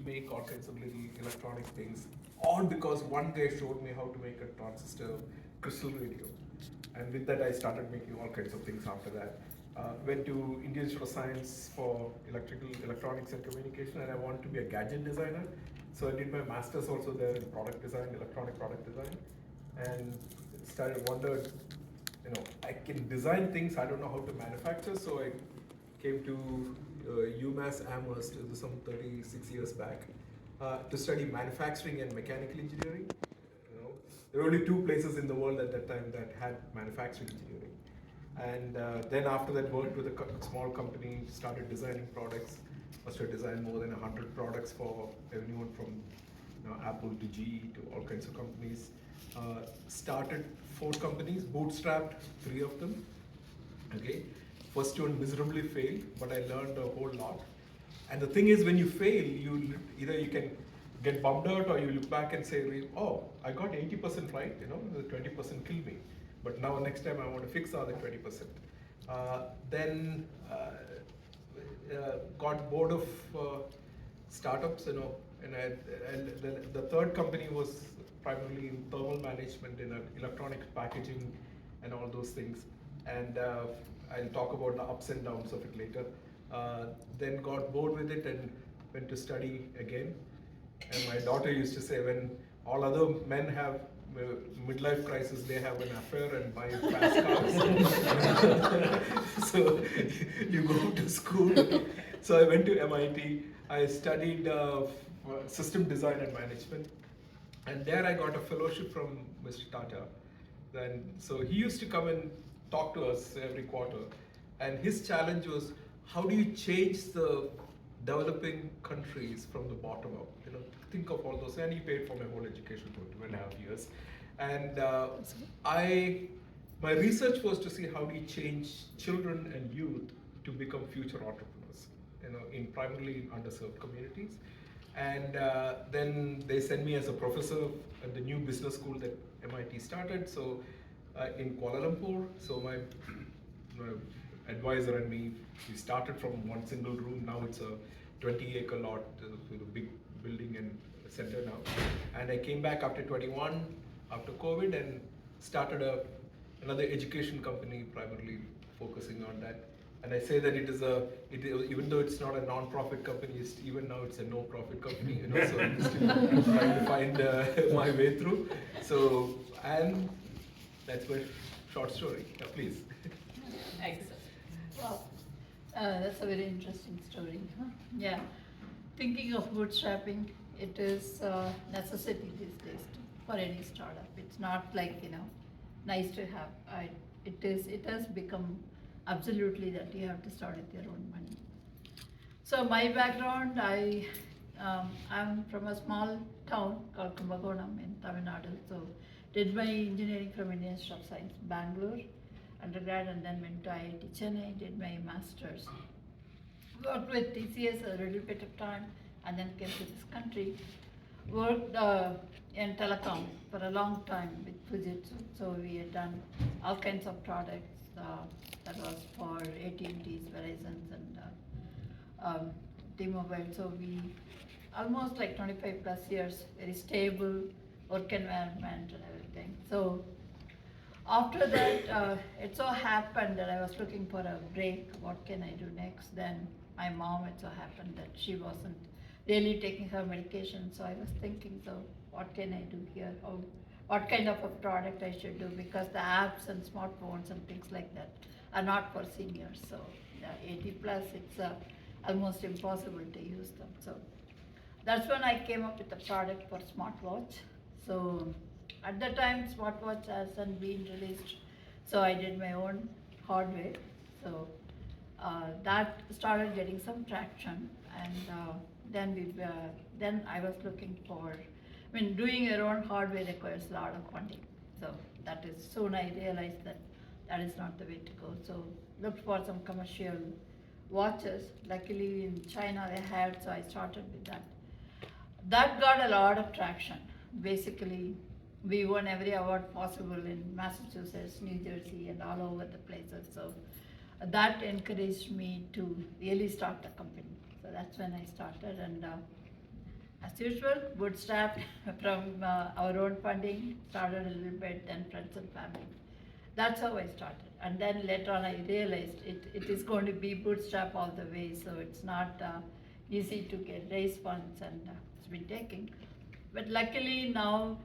make all kinds of little electronic things, all because one guy showed me how to make a transistor crystal radio. And with that, I started making all kinds of things after that. Went to Indian Institute of Science for electronics and communication, and I wanted to be a gadget designer. So I did my master's also there in product design, electronic product design, and wondered, I can design things, I don't know how to manufacture. So I came to UMass Amherst, it was some 36 years back, to study manufacturing and mechanical engineering. There were only two places in the world at that time that had manufacturing engineering. And then after that, worked with a small company, started designing products. Must have designed more than 100 products for everyone from Apple to GE to all kinds of companies. Started 4 companies, bootstrapped 3 of them. Okay, first one miserably failed, but I learned a whole lot. And the thing is, when you fail, either you can get bummed out, or you look back and say, oh, I got 80% right, the 20% killed me. But now next time I want to fix the other 20%. Then got bored of startups, and the third company was primarily in thermal management, in electronic packaging and all those things. And I'll talk about the ups and downs of it later. Then got bored with it and went to study again. And my daughter used to say, when all other men have midlife crisis, they have an affair and buy fast cars. So you go to school. So I went to MIT. I studied system design and management. And there I got a fellowship from Mr. Tata. So he used to come and talk to us every quarter. And his challenge was, how do you change the developing countries from the bottom up? Think of all those. And he paid for my whole education for 2.5 years. And my research was to see how do you change children and youth to become future entrepreneurs, in primarily underserved communities. And then they sent me as a professor at the new business school that MIT started. So in Kuala Lumpur. So my advisor and me, we started from one single room. Now it's a 20-acre lot with a big building and center now. And I came back after 21, after COVID, and started another education company, primarily focusing on that. And I say that even though it's not a non-profit company, even now it's a no-profit company, so I'm still trying to find my way through. So, and that's my short story. Yeah, please. Excellent. Wow, that's a very interesting story. Huh? Yeah, thinking of bootstrapping, it is a necessity these days for any startup. It's not like, nice to have. It has become absolutely that you have to start with your own money. So my background, I'm from a small town called Kumbakonam in Tamil Nadu. So did my engineering from Indian Institute of Science, Bangalore, undergrad, and then went to IIT Chennai, did my master's. Worked with TCS a little bit of time, and then came to this country. Worked in telecom for a long time with Fujitsu. So we had done all kinds of products. That was for AT&T's, Verizon's, and T-Mobile. So we almost like 25 plus years, very stable work environment and everything. So after that, it so happened that I was looking for a break. What can I do next? Then my mom, it so happened that she wasn't really taking her medication. So I was thinking, so what can I do here? What kind of a product I should do? Because the apps and smartphones and things like that are not for seniors. So 80 plus, it's almost impossible to use them. So that's when I came up with a product for smartwatch. So at the time, smartwatch hasn't been released, so I did my own hardware. So that started getting some traction, and then I was looking for. Doing your own hardware requires a lot of funding. So that is soon I realized that is not the way to go. So looked for some commercial watches. Luckily in China they had, so I started with that. That got a lot of traction. Basically, we won every award possible in Massachusetts, New Jersey, and all over the places. So that encouraged me to really start the company. So that's when I started, and as usual, bootstrapped from our own funding, started a little bit, then friends and family. That's how I started. And then later on I realized it is going to be bootstrap all the way, so it's not easy to raise funds, and it's been taking. But luckily now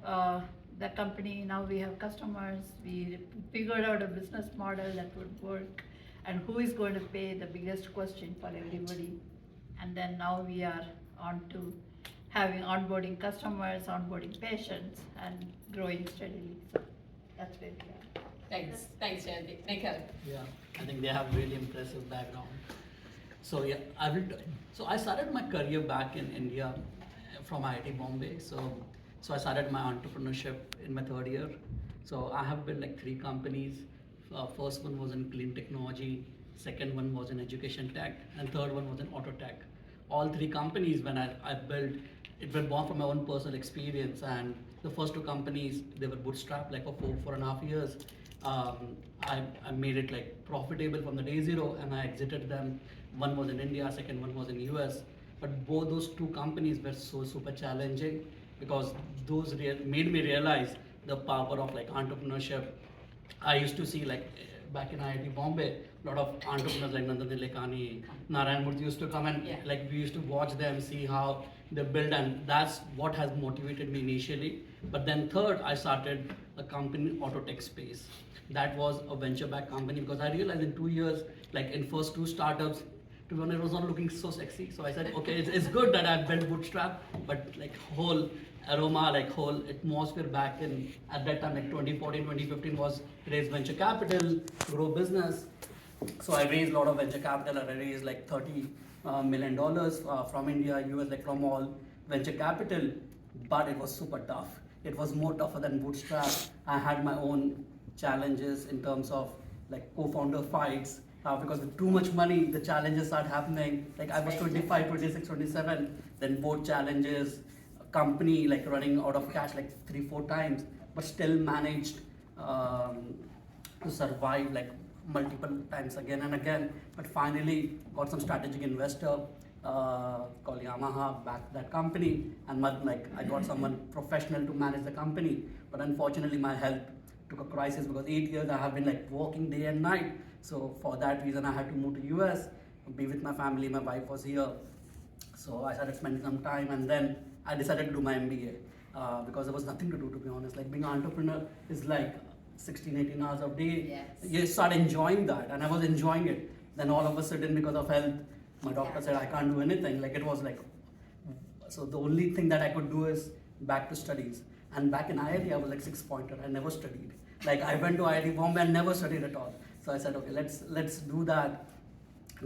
the company, now we have customers, we figured out a business model that would work, and who is going to pay, the biggest question for everybody. And then now we are on to having onboarding customers, onboarding patients, and growing steadily. So that's where we are. Thanks, Jayanti. Nikhil. Yeah, I think they have really impressive background. So yeah, so I started my career back in India from IIT Bombay. So I started my entrepreneurship in my third year. So I have built like 3 companies. First one was in clean technology, second one was in education tech, and third one was in auto tech. All 3 companies when I built, it was born from my own personal experience. And the first 2 companies, they were bootstrapped like for 4.5 years. I made it like profitable from the day zero, and I exited them. One was in India, second one was in US. But both those 2 companies were so super challenging, because those made me realize the power of like entrepreneurship. I used to see like back in IIT Bombay, a lot of entrepreneurs like Nandan Nilekani, Narayan Murthy used to come, and like we used to watch them, see how they build, and that's what has motivated me initially. But then third, I started a company in auto tech space. That was a venture-backed company, because I realized in 2 years, like in first 2 startups, to be honest, it was not looking so sexy. So I said, okay, it's good that I built Bootstrap, but like whole aroma, like whole atmosphere back in, at that time, like 2014, 2015 was raise venture capital, grow business. So I raised a lot of venture capital, and I raised like $30 million from India, US, like from all venture capital, but it was super tough. It was more tougher than Bootstrap. I had my own challenges in terms of like co-founder fights, because with too much money, the challenges start happening. Like I was 25, 26, 27, then board challenges, company like running out of cash like 3-4 times, but still managed to survive like multiple times again and again. But finally got some strategic investor called Yamaha backed that company, and like I got someone professional to manage the company. But unfortunately my health took a crisis, because 8 years I have been like working day and night. So for that reason I had to move to US, be with my family. My wife was here, so I started spending some time, and then I decided to do my MBA because there was nothing to do, to be honest. Like being an entrepreneur is like 16-18 hours a day. Yes. You start enjoying that, and I was enjoying it. Then all of a sudden, because of health, my doctor said I can't do anything. Like it was like, so the only thing that I could do is back to studies. And back in IIT, I was like 6-pointer. I never studied. Like I went to IIT Bombay and never studied at all. So I said, okay, let's do that.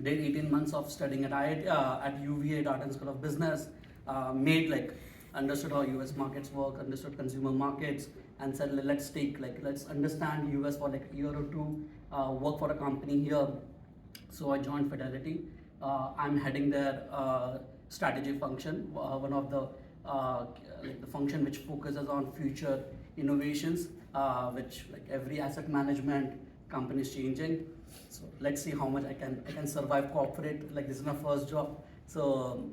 Did 18 months of studying at IIT, at UVA, Darden School of Business. Understood how US markets work, understood consumer markets, and said let's understand US for like a year or 2, work for a company here. So I joined Fidelity. I'm heading their strategy function, one of the the function which focuses on future innovations, which like every asset management company is changing. So let's see how much I can survive corporate. Like this is my first job, so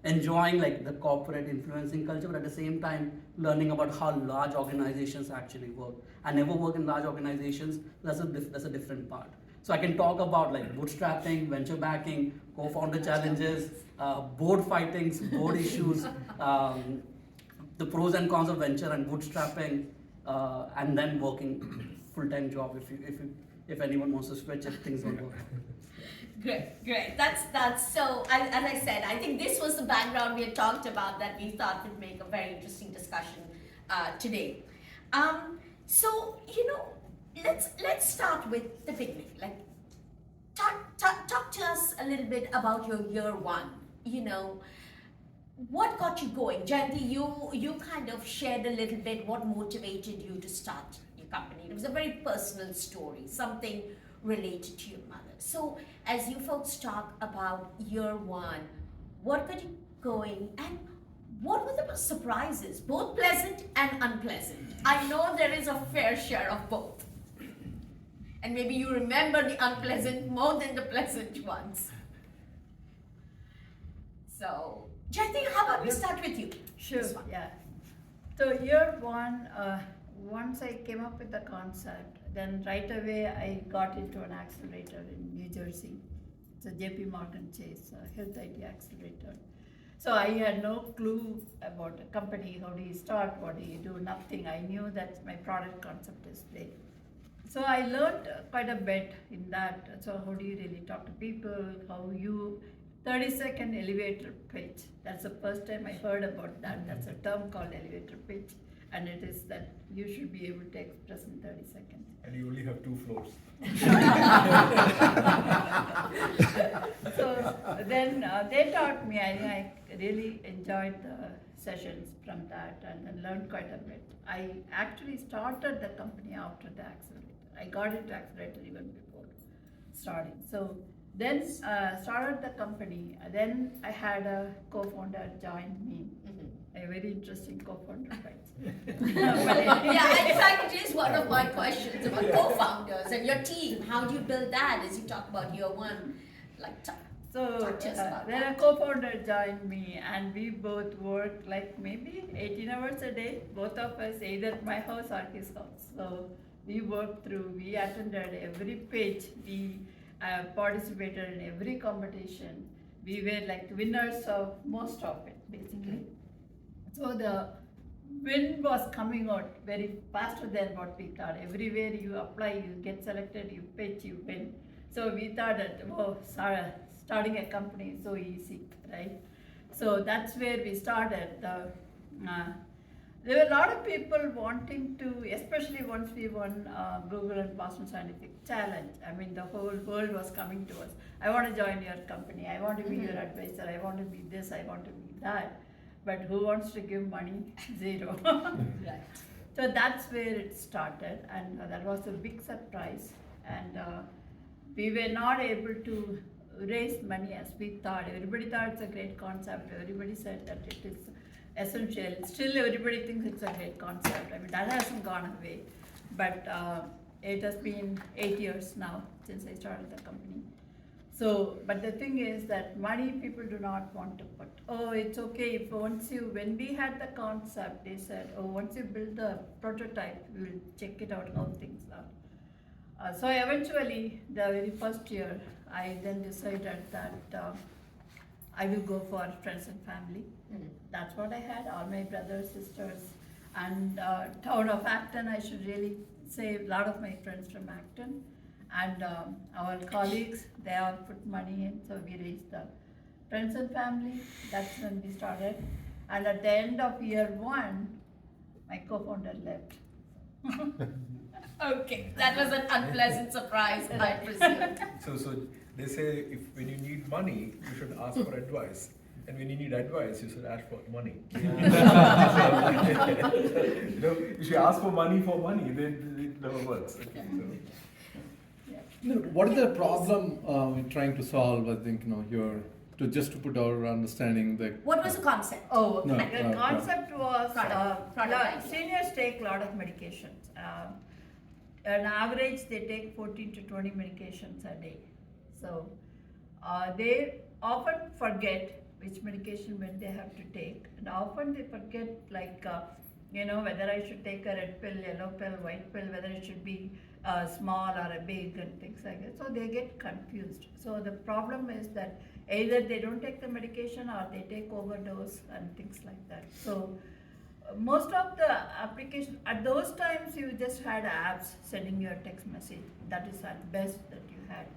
enjoying like the corporate influencing culture, but at the same time learning about how large organizations actually work. I never work in large organizations. That's a different part. So I can talk about like bootstrapping, venture backing, co-founder challenges, board fightings, board issues, the pros and cons of venture and bootstrapping, and then working full-time job if anyone wants to switch if things don't work. Great. That's so. As I said, I think this was the background we had talked about that we thought would make a very interesting discussion today. So let's start with the beginning. Like, talk to us a little bit about your year one. What got you going, Jayanti? You kind of shared a little bit what motivated you to start your company. It was a very personal story, something related to your mother. So as you folks talk about year one, what got you going, and what were the surprises, both pleasant and unpleasant? I know there is a fair share of both. And maybe you remember the unpleasant more than the pleasant ones. So, Jayanti, how about we start with you? Sure, this one. yeah. So year one, once I came up with the concept, then right away I got into an accelerator in New Jersey. It's a JP Morgan Chase Health IT accelerator. So I had no clue about a company, how do you start, what do you do, nothing. I knew that my product concept is big. So I learned quite a bit in that. So how do you really talk to people, how you, 30-second elevator pitch. That's the first time I heard about that. That's a term called elevator pitch. And it is that you should be able to express in 30 seconds. And you only have 2 floors. So then they taught me, I really enjoyed the sessions from that and then learned quite a bit. I actually started the company after the accelerator. I got into accelerator even before starting. So then started the company. Then I had a co-founder join me. A very interesting co-founder, right? Yeah, in fact, it is one of my questions about co-founders and your team. How do you build that as you talk about year one? Like, So talk to us about then a that. co-founder joined me, and we both worked like maybe 18 hours a day. Both of us, either at my house or his house. So we worked through. We attended every pitch. We participated in every competition. We were like winners of most of it, basically. So the win was coming out very faster than what we thought. Everywhere you apply, you get selected, you pitch, you win. So we thought that, oh, starting a company is so easy, right? So that's where we started. There were a lot of people wanting to, especially once we won Google and Boston Scientific Challenge. I mean, the whole world was coming to us. I want to join your company. I want to be your advisor. I want to be this. I want to be that. But who wants to give money? Zero. Right. So that's where it started, and that was a big surprise. And we were not able to raise money as we thought. Everybody thought it's a great concept. Everybody said that it is essential. Still, everybody thinks it's a great concept. I mean, that hasn't gone away. But it has been 8 years now since I started the company. So, but the thing is that money people do not want to put. Oh, it's okay if when we had the concept, they said, oh, once you build the prototype, we'll check it out, how things are. So eventually, the very first year, I then decided that I will go for friends and family. That's what I had, all my brothers, sisters, and town of Acton, I should really say, a lot of my friends from Acton. And our colleagues, they all put money in, so we raised the friends and family. That's when we started. And at the end of year one, my co-founder left. Okay, that was an unpleasant surprise, I presume. So they say when you need money, you should ask for advice. And when you need advice, you should ask for money. You should ask for money, then it never works. Okay, so. What is the problem we're trying to solve? I think to put our understanding that. What was the concept? Oh, No, the concept was Product. seniors take a lot of medications. On average, they take 14 to 20 medications a day. So they often forget which medication when they have to take, and often they forget whether I should take a red pill, yellow pill, white pill, whether it should be small or a big and things like that. So they get confused. So the problem is that either they don't take the medication or they take overdose and things like that. So most of the application at those times you just had apps sending you a text message. That is at best that you had.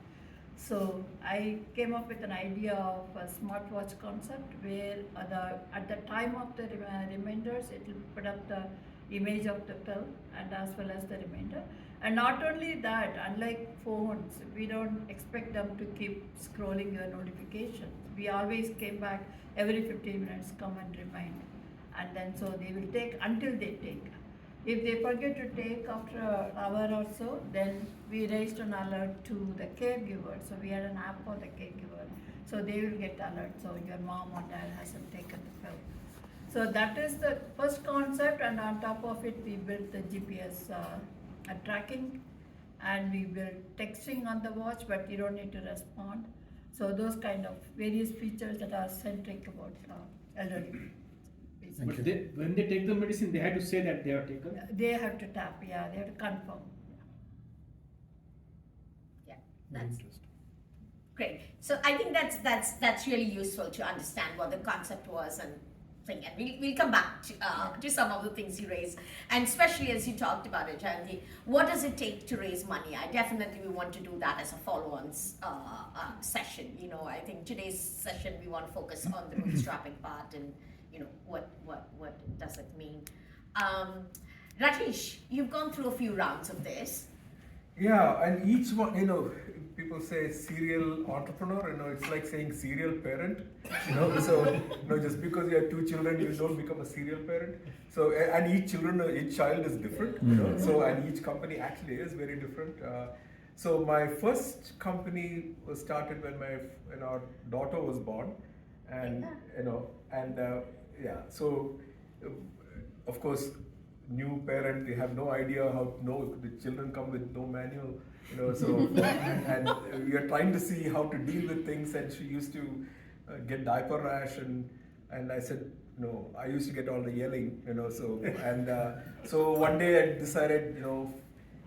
So I came up with an idea of a smartwatch concept where at the time of the reminders, it will put up the image of the pill and as well as the reminder. And not only that, unlike phones, we don't expect them to keep scrolling your notifications. We always came back every 15 minutes, come and remind. And then so they will take until they take. If they forget to take after an hour or so, then we raised an alert to the caregiver. So we had an app for the caregiver. So they will get alert. So your mom or dad hasn't taken the pill. So that is the first concept, and on top of it, we built the GPS tracking, and we built texting on the watch, but you don't need to respond. So those kind of various features that are centric about elderly, basically. Thank But you. when they take the medicine, they have to say that they have taken. They have to tap, yeah, they have to confirm. Yeah, Very that's interesting. great. So I think that's really useful to understand what the concept was and thing. And we'll come back to some of the things you raised, and especially as you talked about it, Jayanti. What does it take to raise money? I definitely we want to do that as a follow-on session. You know, I think today's session we want to focus on the bootstrapping part and you know what does it mean. Rakesh, you've gone through a few rounds of this. Yeah, and each one, you know, people say serial entrepreneur, you know, it's like saying serial parent, you know, so, you know, just because you have 2 children, you don't become a serial parent. So, and each child is different, you know, so, and each company actually is very different. So my first company was started when our daughter was born, and, you know, and, yeah, so, of course, new parent, they have no idea how to know the children come with no manual, you know, so and we are trying to see how to deal with things, and she used to get diaper rash, and I said no, I used to get all the yelling, you know, so and so one day I decided,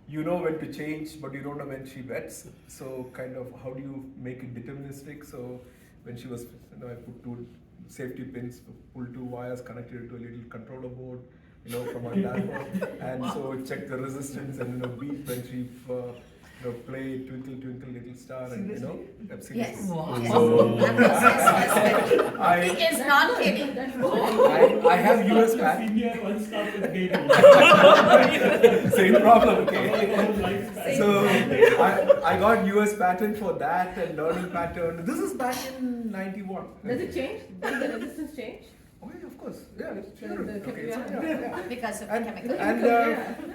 you know when to change, but you don't know when she wets, so kind of how do you make it deterministic? So when she was, I put 2 safety pins, pulled 2 wires, connected it to a little controller board, from her dashboard, and so check the resistance and beep when she play Twinkle Twinkle Little Star, and seriously. Yes. Wow. Yes. So He is not kidding. I have US patent. Senior one start with dating. Same problem. Okay. So I got US patent for that and learning pattern. This is back in '91. Does it change? Does the resistance change? Oh yeah, of course. Yeah, it's Yeah, children. the Okay, children, so, yeah. Because of And, chemical.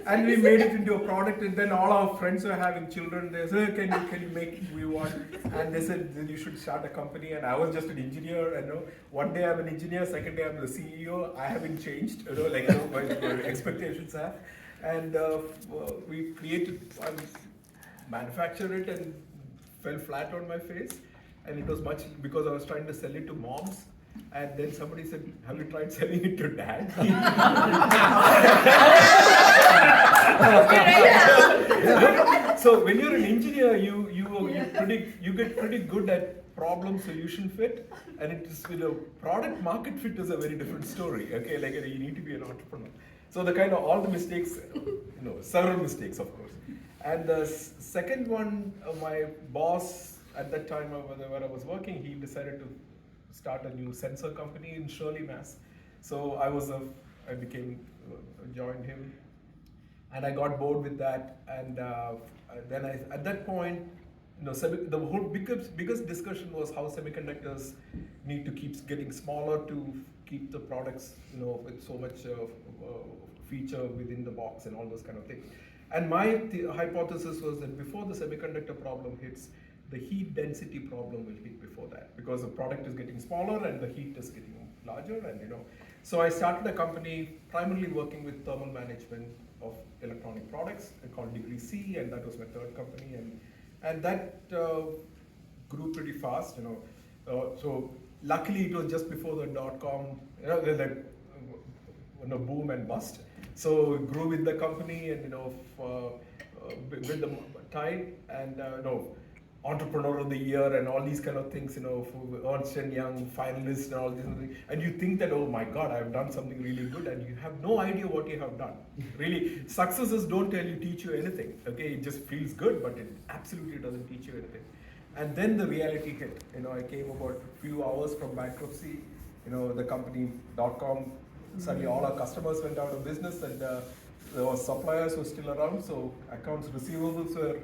and we made it into a product, and then all our friends were having children. They said, can you make we want? And they said, then you should start a company. And I was just an engineer, and one day I'm an engineer, second day I'm the CEO. I haven't changed, my expectations have. And we created, manufactured it, and fell flat on my face. And it was much because I was trying to sell it to moms. And then somebody said, have you tried selling it to dad? So when you're an engineer, you get pretty good at problem solution fit, and it is product market fit is a very different story. Okay, like you need to be an entrepreneur. So the kind of all the mistakes, several mistakes, of course. And the second one, my boss at that time where I was working, he decided to start a new sensor company in Shirley, Mass. So I joined him, and I got bored with that. And then at that point, the whole biggest discussion was how semiconductors need to keep getting smaller to keep the products, with so much feature within the box and all those kind of things. And my hypothesis was that before the semiconductor problem hits, the heat density problem will hit before that, because the product is getting smaller and the heat is getting larger, and So I started a company primarily working with thermal management of electronic products called Degree C, and that was my third company, and that grew pretty fast, So luckily it was just before the .com, boom and bust. So it grew with the company, and with the tide, and Entrepreneur of the Year and all these kind of things, for Ernst & Young finalists and all these things. And you think that, oh my God, I've done something really good, and you have no idea what you have done. Really, successes don't teach you anything. Okay, it just feels good, but it absolutely doesn't teach you anything. And then the reality hit. I came about a few hours from bankruptcy. The company .com, suddenly all our customers went out of business, and there were suppliers who were still around. So accounts receivables were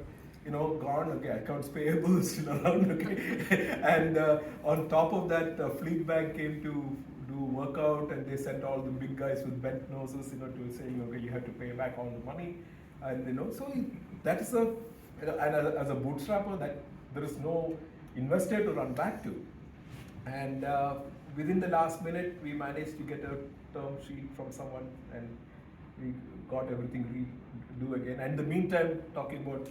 gone, okay, accounts payable is still around, okay. And on top of that, Fleet Bank came to do workout, and they sent all the big guys with bent noses, to saying, okay, you have to pay back all the money. And so that is and as a bootstrapper, that there is no investor to run back to. And within the last minute, we managed to get a term sheet from someone, and we got everything redo again. And in the meantime, talking about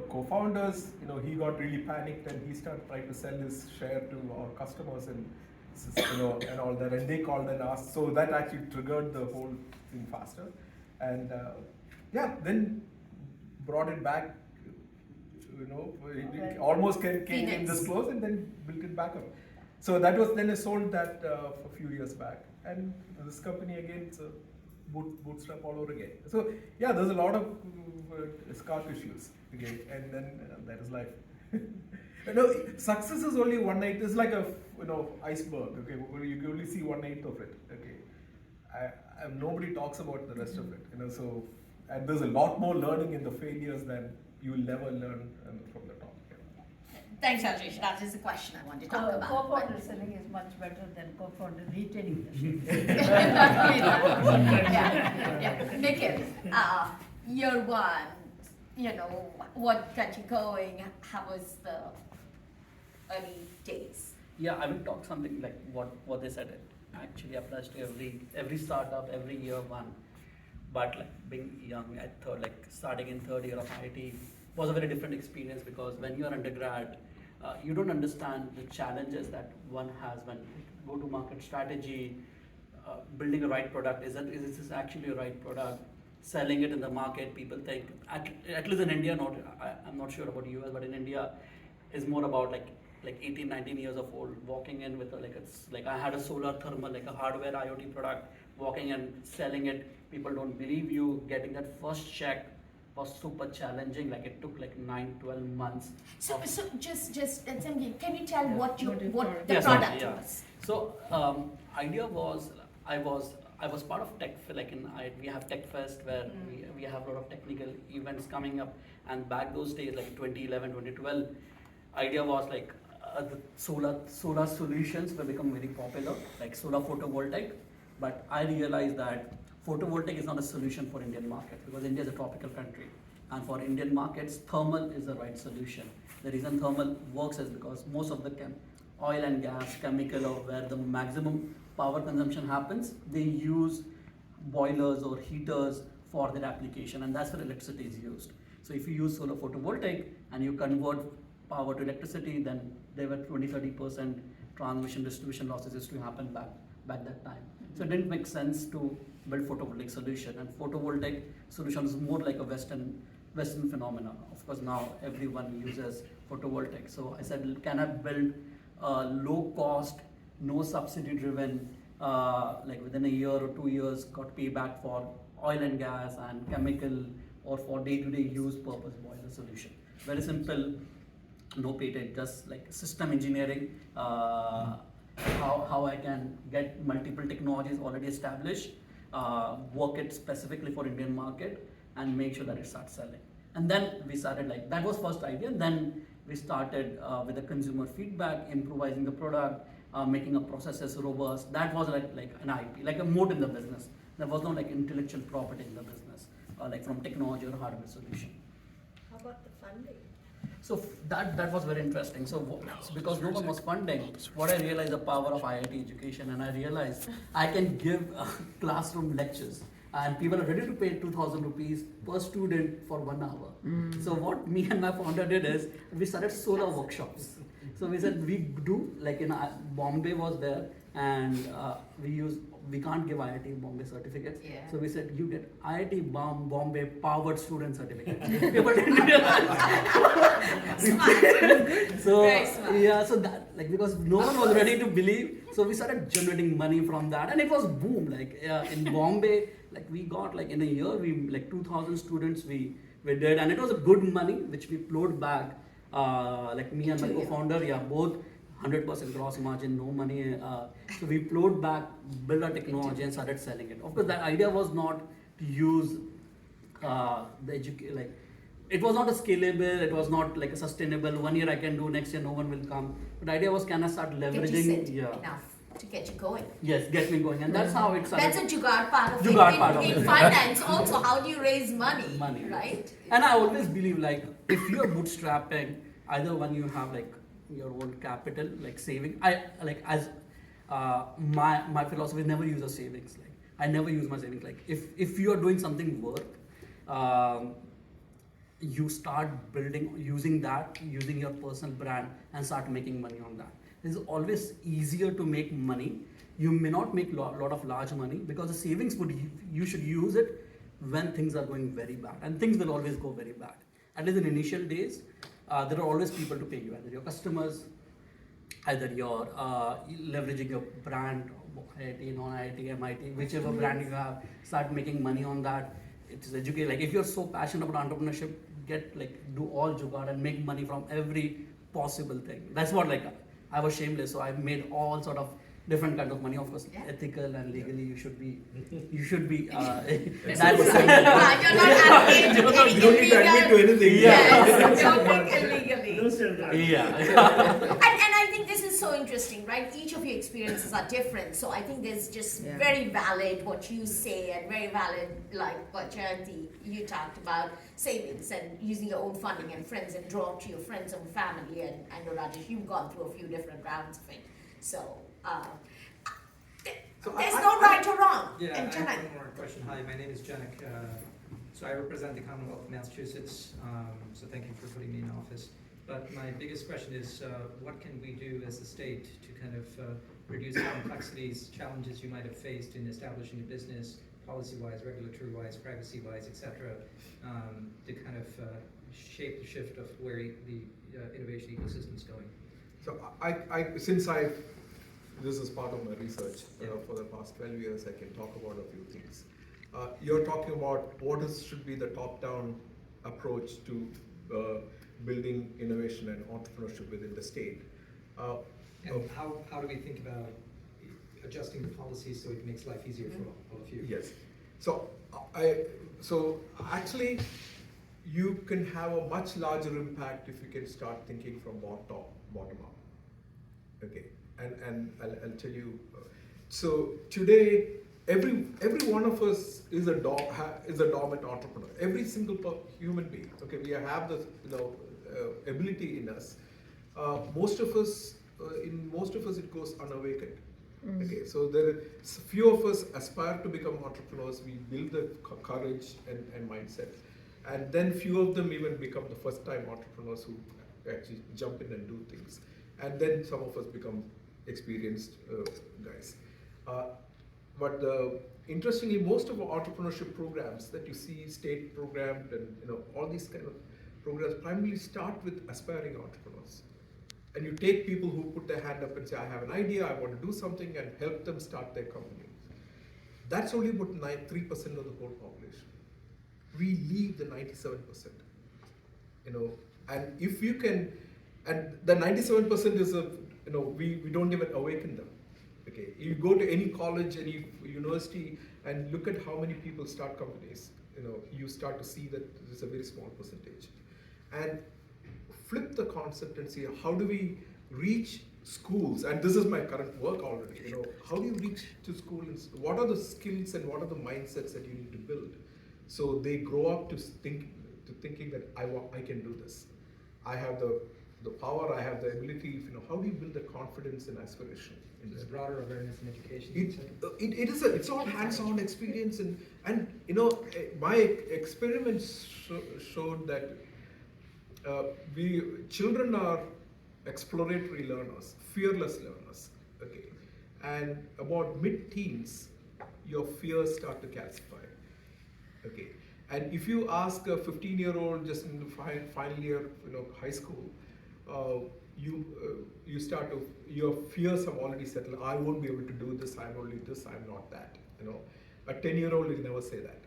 co-founders, he got really panicked, and he started trying to sell his share to our customers, and and all that, and they called and asked. So that actually triggered the whole thing faster, and then brought it back. It almost came this close, and then built it back up. So that was then I sold that a few years back, and this company again, it's a bootstrap all over again. So yeah, there's a lot of scar tissues again, and then that is life. Success is only 1/8. It's like a iceberg. Okay, you can only see 1/8 of it. Okay, nobody talks about the rest of it. So and there's a lot more learning in the failures than you will never learn from the top. Thanks, Rajesh. That is the question I want to talk about. Co-founder selling is much better than co-founder retaining the yeah. Nikhil, year one, what got you going? How was the early days? Yeah, I will talk something like what they said. It actually applies to every startup, every year one. But like being young at starting in third year of IIT was a very different experience, because when you are undergrad, you don't understand the challenges that one has when go-to-market strategy, building a right product. Is this actually a right product? Selling it in the market, people think, at least in India, I'm not sure about US, but in India, is more about like 18, 19 years of old, walking in with I had a solar thermal, like a hardware IoT product, walking and selling it. People don't believe you. Getting that first check was super challenging. Like it took 9-12 months. So just Sangeet, can you tell what the Yes, product yeah. was? So idea was I was part of Tech. We have Tech Fest where we have a lot of technical events coming up, and back those days 2011, 2012, idea was the solar solutions were becoming very popular, like solar photovoltaic. But I realized that photovoltaic is not a solution for Indian market, because India is a tropical country, and for Indian markets, thermal is the right solution. The reason thermal works is because most of the oil and gas, chemical, or where the maximum power consumption happens, they use boilers or heaters for their application, and that's where electricity is used. So if you use solar photovoltaic and you convert power to electricity, then there were 20-30% transmission distribution losses used to happen back that time. So it didn't make sense to build photovoltaic solution, and photovoltaic solution is more like a Western phenomenon. Of course, now everyone uses photovoltaic. So I said, can I build a low cost, no subsidy driven, within a year or 2 years, got payback for oil and gas and chemical, or for day-to-day use purpose boiler solution. Very simple, no patent, just like system engineering. How I can get multiple technologies already established, work it specifically for Indian market, and make sure that it starts selling. And then we started that was first idea. Then we started with the consumer feedback, improvising the product, making a processes robust. That was like an IP, like a moat in the business. There was no intellectual property in the business, from technology or hardware solution. How about the funding? So that was very interesting. So because no one was funding, what I realized the power of IIT education, and I realized I can give classroom lectures, and people are ready to pay 2,000 rupees per student for 1 hour. So what me and my founder did is we started solar workshops. So we said we do Bombay was there, and we can't give IIT Bombay certificates. Yeah. So we said you get IIT Bombay powered student certificate. People didn't realize. So Very smart. yeah, so that because no one was ready to believe, so we started generating money from that, and it was boom. In Bombay, we got in a year we 2,000 students we did, and it was a good money which we plowed back. Me and my co-founder, both 100% gross margin, no money. So we plowed back, built our technology, and started selling it. Of course, that idea was not to use it was not a scalable, it was not a sustainable. 1 year I can do, next year no one will come. But the idea was, can I start leveraging? Enough to get you going. Yes, get me going, and that's how it started. That's a jugaad part of Jugaad it. part of In it. finance also, how do you raise money? Money, right? And I always believe if you're bootstrapping, either one you have your own capital, saving. My philosophy is never use a savings. I never use my savings. If you are doing something work, you start using your personal brand and start making money on that. it's always easier to make money. You may not make lot of large money because the savings you should use it when things are going very bad, and things will always go very bad. At least in initial days, there are always people to pay you, either your customers, either your leveraging your brand, IIT, non-IIT, MIT, whichever brand you have, start making money on that. It is educate. Like if you're so passionate about entrepreneurship, do all jugaad and make money from every possible thing. That's what I was shameless, so I made all sort of different kind of money. Of course, ethical and legally you should be. That's You're not advocating You don't need to admit to anything. Yes, don't think illegally. Don't say that. And I think this is so interesting, right? Each of your experiences are different. So I think there's just very valid what you say and very valid like what Jayanti, you talked about savings and using your own funding and friends and draw to your friends and family. And I know Rajesh, you've gone through a few different rounds of it. So there's no right or wrong. Yeah, And I have Janak. one more question. Hi, my name is Janak. So I represent the Commonwealth of Massachusetts. So thank you for putting me in office. But my biggest question is, what can we do as a state to kind of reduce the complexities, challenges you might have faced in establishing a business, policy-wise, regulatory-wise, privacy-wise, et cetera, to kind of shape the shift of where the innovation ecosystem is going? So this is part of my research for the past 12 years, I can talk about a few things. You're talking about should be the top-down approach to building innovation and entrepreneurship within the state. And how do we think about adjusting the policies so it makes life easier for all of you? Yes. So actually, you can have a much larger impact if you can start thinking from bottom up. Okay, and I'll tell you. So today, every one of us is a dormant entrepreneur. Every single human being. Okay, we have this ability in us. Most of us it goes unawakened. Okay, so there are few of us aspire to become entrepreneurs. We build the courage and mindset, and then few of them even become the first-time entrepreneurs who actually jump in and do things, and then some of us become experienced guys. But interestingly, most of our entrepreneurship programs that you see state programmed and all these kind of programs primarily start with aspiring entrepreneurs. And you take people who put their hand up and say, I have an idea, I want to do something, and help them start their company. That's only about 3% of the whole population. We leave the 97%. And if you can, and the 97% is we don't even awaken them. Okay, you go to any college, any university, and look at how many people start companies. You start to see that it's a very small percentage. And flip the concept and see how do we reach schools, and this is my current work already. How do you reach to schools? What are the skills and what are the mindsets that you need to build, so they grow up to thinking that I can do this. I have the power. I have the ability. How do you build the confidence and aspiration? There's broader awareness and education. It's all hands-on experience, and my experiments showed that children are exploratory learners, fearless learners. Okay, and about mid-teens, your fears start to calcify. Okay, and if you ask a 15-year-old just in the final year, high school, you start to, your fears have already settled. I won't be able to do this. I'm only this. I'm not that. A 10-year-old will never say that.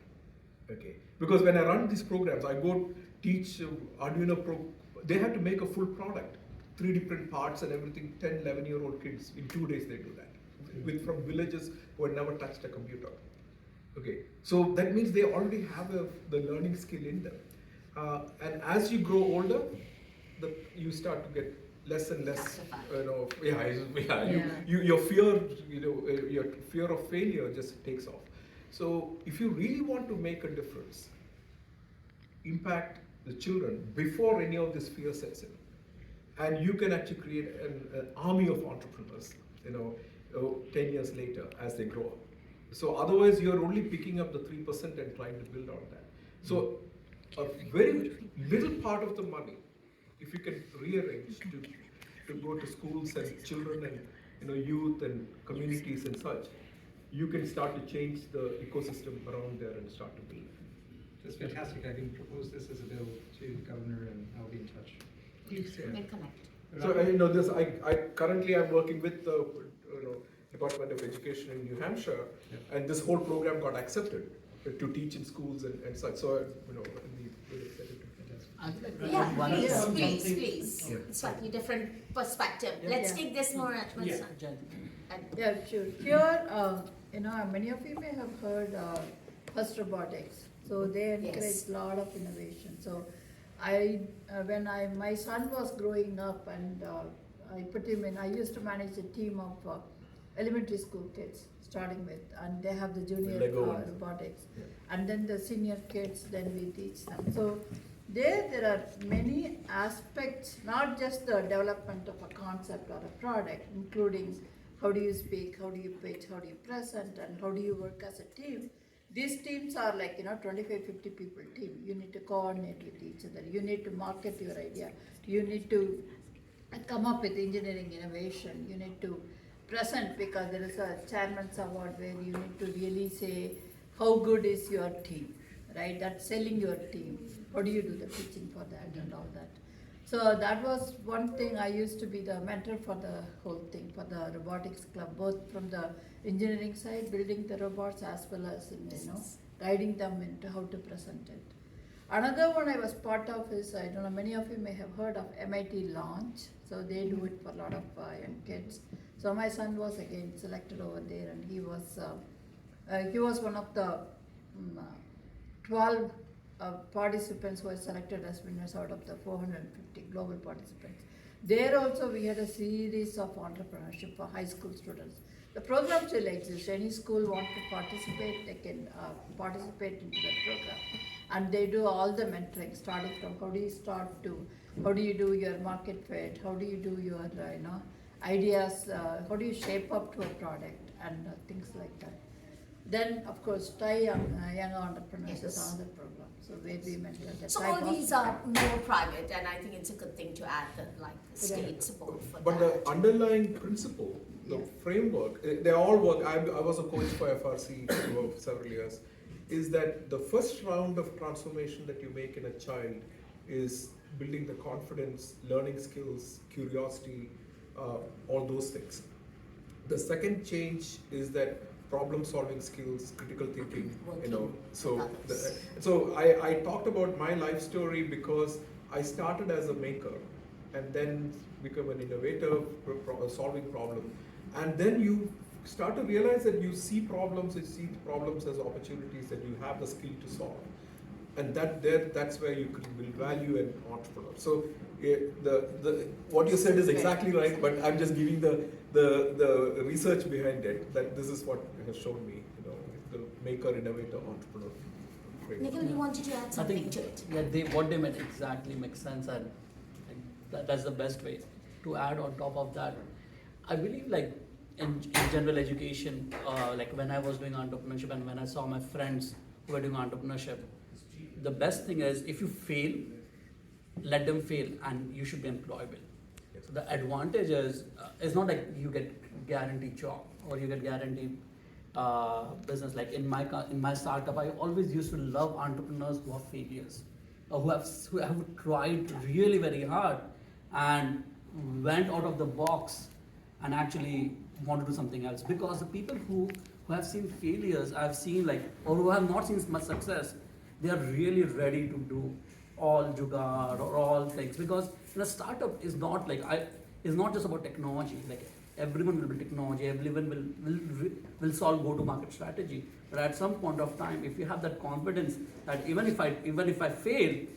Okay, because when I run these programs, I go teach Arduino Pro. They have to make a full product, 3 different parts and everything. 10, 11-year-old kids in 2 days they do that, from villages who had never touched a computer. Okay, so that means they already have the learning skill in them. And as you grow older, you start to get less and less. Your fear, your fear of failure just takes off. So if you really want to make a difference, impact the children before any of this fear sets in, and you can actually create an army of entrepreneurs, 10 years later as they grow up. So otherwise you're only picking up the 3% and trying to build on that. So a very little part of the money, if you can rearrange to to go to schools and children and youth and communities and such, you can start to change the ecosystem around there and start to build. That's fantastic. I can propose this as a bill to the governor, and I'll be in touch. Please. We'll connect. So this. I currently I'm working with the Department of Education in New Hampshire, and this whole program got accepted to teach in schools and such. So I'll be really excited to. I would like to Yeah, add one please, something- please. Yeah. Slightly different perspective. Yeah. Let's Yeah. take this more at once. Yeah. Jen, Yeah, sure. Here, many of you may have heard First Robotics. So they encourage Yes. a lot of innovation. So my son was growing up and I put him in, I used to manage a team of elementary school kids starting with, and they have the junior Lego ones. robotics. Yeah. And then the senior kids, then we teach them. So there are many aspects, not just the development of a concept or a product, including how do you speak, how do you pitch, how do you present, and how do you work as a team. These teams are like 25, 50 people team. You need to coordinate with each other. You need to market your idea. You need to come up with engineering innovation. You need to present, because there is a chairman's award where you need to really say how good is your team, right? That's selling your team. How do you do the pitching for that and all that? So that was one thing. I used to be the mentor for the whole thing, for the robotics club, both from the engineering side, building the robots, as well as in, guiding them into how to present it. Another one I was part of is, I don't know, many of you may have heard of MIT Launch. So they do it for a lot of young kids. So my son was again selected over there, and he was one of the 12 participants who were selected as winners out of the 450 global participants. There also we had a series of entrepreneurship for high school students. The program still exists. Any school want to participate, they can participate into the program. And they do all the mentoring, starting from how do you start to, how do you do your market fit, how do you do your ideas, how do you shape up to a product, and things like that. Then, of course, Young Entrepreneurs is Yes. another program. So where we mentor the So Thai all these are more private, and I think it's a good thing to add the state support for But that. the underlying principle, the Yeah. framework, they all work. I was a coach for FRC for several years. Is that the first round of transformation that you make in a child is building the confidence, learning skills, curiosity, all those things. The second change is that problem-solving skills, critical thinking. So I talked about my life story because I started as a maker and then become an innovator, solving problem, and then you start to realize that you see problems as opportunities that you have the skill to solve, and that's where you can build value and entrepreneur. So what you said is exactly right, but I'm just giving the research behind it, that this is what has shown me, the maker, innovator, entrepreneur framework. Nikhil, you wanted to add I something think to it? what they meant exactly makes sense, and that's the best way. To add on top of that, I believe in general education, like when I was doing entrepreneurship and when I saw my friends who were doing entrepreneurship, the best thing is if you fail, let them fail, and you should be employable. So the advantage is it's not like you get guaranteed job or you get guaranteed business. Like in my startup, I always used to love entrepreneurs who are failures, or who have tried really very hard and went out of the box and actually want to do something else. Because the people who have seen failures, I've seen or who have not seen much success, they are really ready to do all jugaad or all things, because a startup is not just about technology. Like everyone will be technology, everyone will solve go-to-market strategy. But at some point of time, if you have that confidence that even if I fail,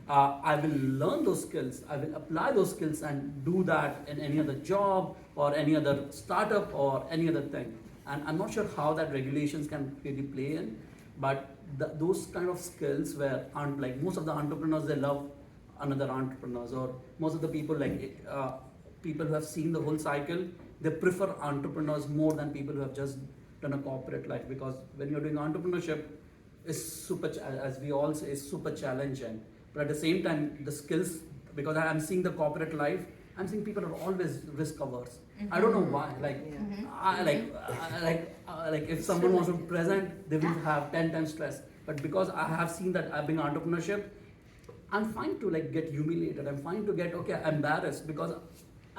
I will learn those skills, I will apply those skills and do that in any other job or any other startup or any other thing. And I'm not sure how that regulations can really play in, but those kind of skills where most of the entrepreneurs, they love another entrepreneurs, or most of the people people who have seen the whole cycle, they prefer entrepreneurs more than people who have just done a corporate life. Because when you're doing entrepreneurship, is super, as we all say, is super challenging. But at the same time, the skills, because I am seeing the corporate life, I'm seeing people are always risk averse. I don't know why. Like, like if someone wants to present, they will have 10 times stress. But because I have seen that I've been entrepreneurship, I'm fine to like get humiliated. I'm fine to get embarrassed because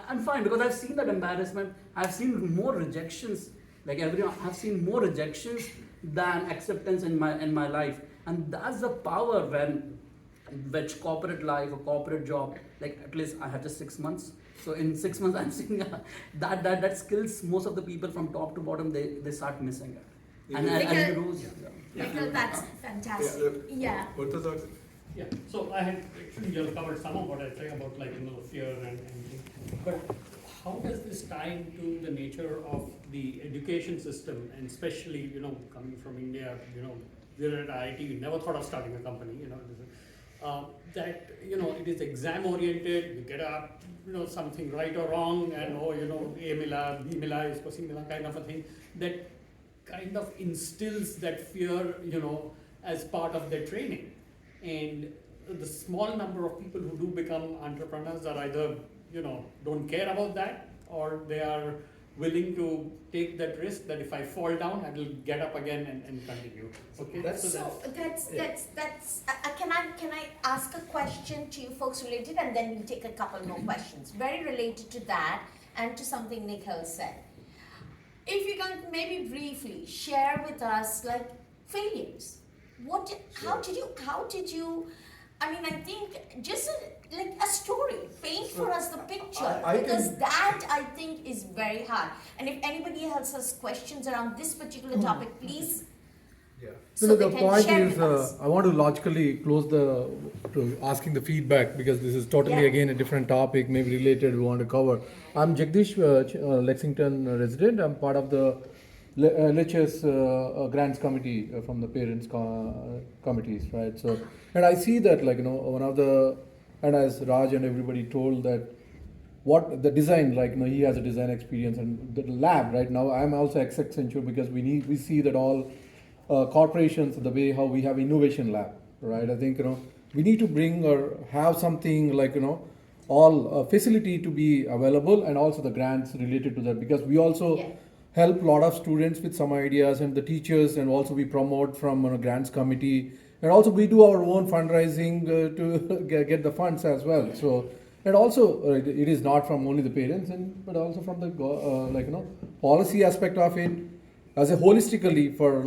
I'm fine because I've seen that embarrassment. I've seen more rejections. Like I've seen more rejections than acceptance in my life, and that's the power which corporate life or corporate job. Like at least I had just 6 months. So in 6 months, I'm seeing that skills most of the people from top to bottom they start missing it. And as you lose, Because that's fantastic. Yeah. What was that? Yeah, so I had actually covered some of what I say about fear and but how does this tie into the nature of the education system, and especially coming from India, we're at IIT, we never thought of starting a company, that it is exam oriented, you get up, something right or wrong, and A mila, B mila, isko C mila kind of a thing, that kind of instills that fear, as part of their training. And the small number of people who do become entrepreneurs are either, don't care about that, or they are willing to take that risk that if I fall down, I will get up again and continue. Okay. Can I ask a question to you folks related, and then we'll take a couple more questions very related to that and to something Nikhil said. If you can maybe briefly share with us like failures. How did you? I mean, I think just like a story, paint for us the picture, because that I think is very hard. And if anybody else has questions around this particular topic, please. Yeah. So the they can point share is, with us. I want to logically close to asking the feedback, because this is totally again a different topic, maybe related we want to cover. I'm Jagdish, Lexington resident. I'm part of the LHS grants committee from the parents committees, right? So, and I see that one of the, and as Raj and everybody told that what the design, he has a design experience, and the lab right now, I'm also Accenture, because we see that all corporations, the way how we have innovation lab, right? I think we need to bring or have something all facility to be available, and also the grants related to that, because we also help a lot of students with some ideas, and the teachers, and also we promote from grants committee, and also we do our own fundraising to get the funds as well. So, and also it is not from only the parents, but also from the policy aspect of it, as a holistically for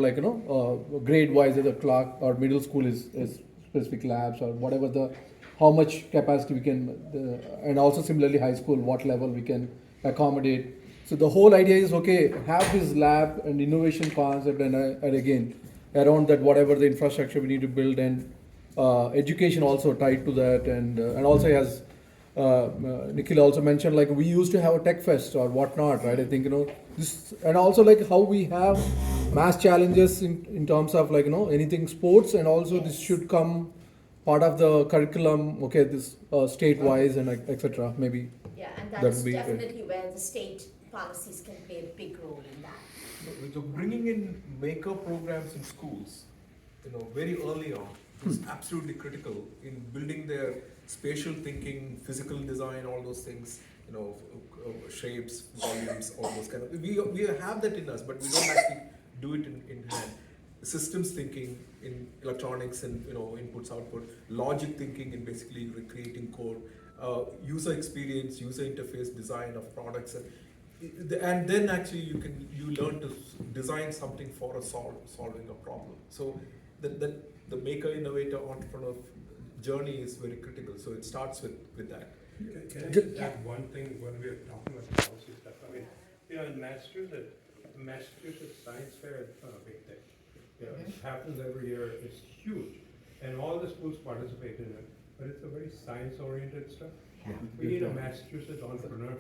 grade wise, as a clerk or middle school is specific labs or whatever how much capacity we can, and also similarly high school, what level we can accommodate. So the whole idea is have this lab and innovation concept, and again around that whatever the infrastructure we need to build, and education also tied to that, and also as Nikhil also mentioned, we used to have a tech fest or whatnot, right? I think this, and also how we have mass challenges in terms of anything sports, and also this should come part of the curriculum. This state-wise and etc. Maybe. Yeah, and that's definitely where the state policies can play a big role in that. So bringing in maker programs in schools, very early on, is absolutely critical in building their spatial thinking, physical design, all those things, shapes, volumes, all those kind of. We have that in us, but we don't actually do it in hand. Systems thinking in electronics and inputs, output, logic thinking in basically recreating code, user experience, user interface design of products, and then actually you learn to design something for solving a problem. So the maker, innovator, entrepreneur journey is very critical. So it starts with that. Can I just add one thing when we are talking about the policy stuff? I mean, in Massachusetts Science Fair is a big thing. It happens every year. It's huge, and all the schools participate in it. But it's a very science-oriented stuff. Yeah. We need a Massachusetts entrepreneur.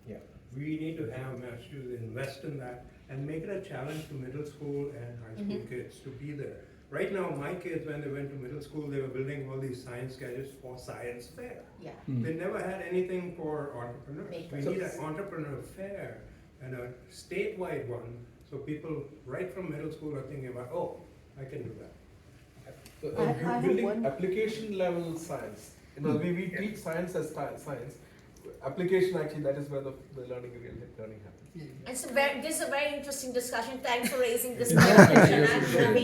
Yeah. We need to have Massachusetts invest in that and make it a challenge to middle school and high school kids to be there. Right now, my kids, when they went to middle school, they were building all these science gadgets for science fair. Yeah. They never had anything for entrepreneurs. Makers. We need an entrepreneur fair and a statewide one, so people right from middle school are thinking about, I can do that. So, I have building one- application level science. We teach science as science, application actually, that is where the learning, real learning happens. This is a very interesting discussion. Thanks for raising this question. And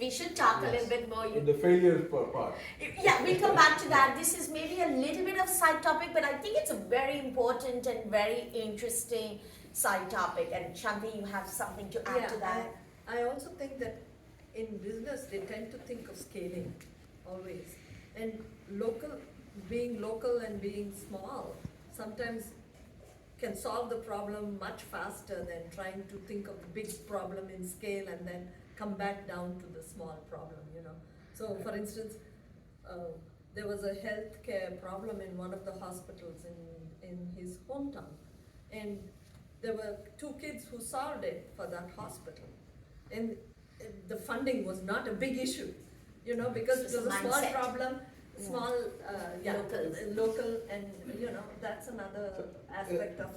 we should talk a little bit more. The failure part. Yeah, we'll come back to that. This is maybe a little bit of side topic, but I think it's a very important and very interesting side topic. And Shanti, you have something to add to that? I also think that in business they tend to think of scaling always, and being local and being small sometimes can solve the problem much faster than trying to think of the big problem in scale and then come back down to the small problem, So for instance, there was a healthcare problem in one of the hospitals in his hometown, and there were 2 kids who solved it for that hospital. And the funding was not a big issue, because it was a small problem, local, and that's another aspect of.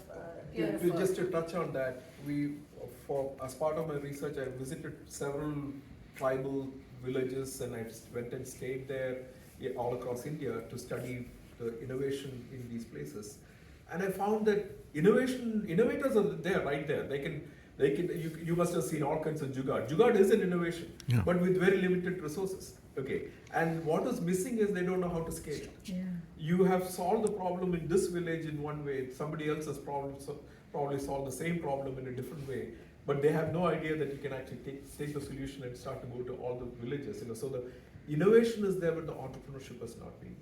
Just to touch on that, as part of my research, I visited several tribal villages, and I went and stayed there all across India to study the innovation in these places. And I found that innovators are there, right there. You must have seen all kinds of jugaad. Jugaad is an innovation, but with very limited resources. Okay, and what is missing is they don't know how to scale it. Yeah. You have solved the problem in this village in one way, somebody else has probably solved the same problem in a different way, but they have no idea that you can actually take the solution and start to go to all the villages. So the innovation is there, but the entrepreneurship has not been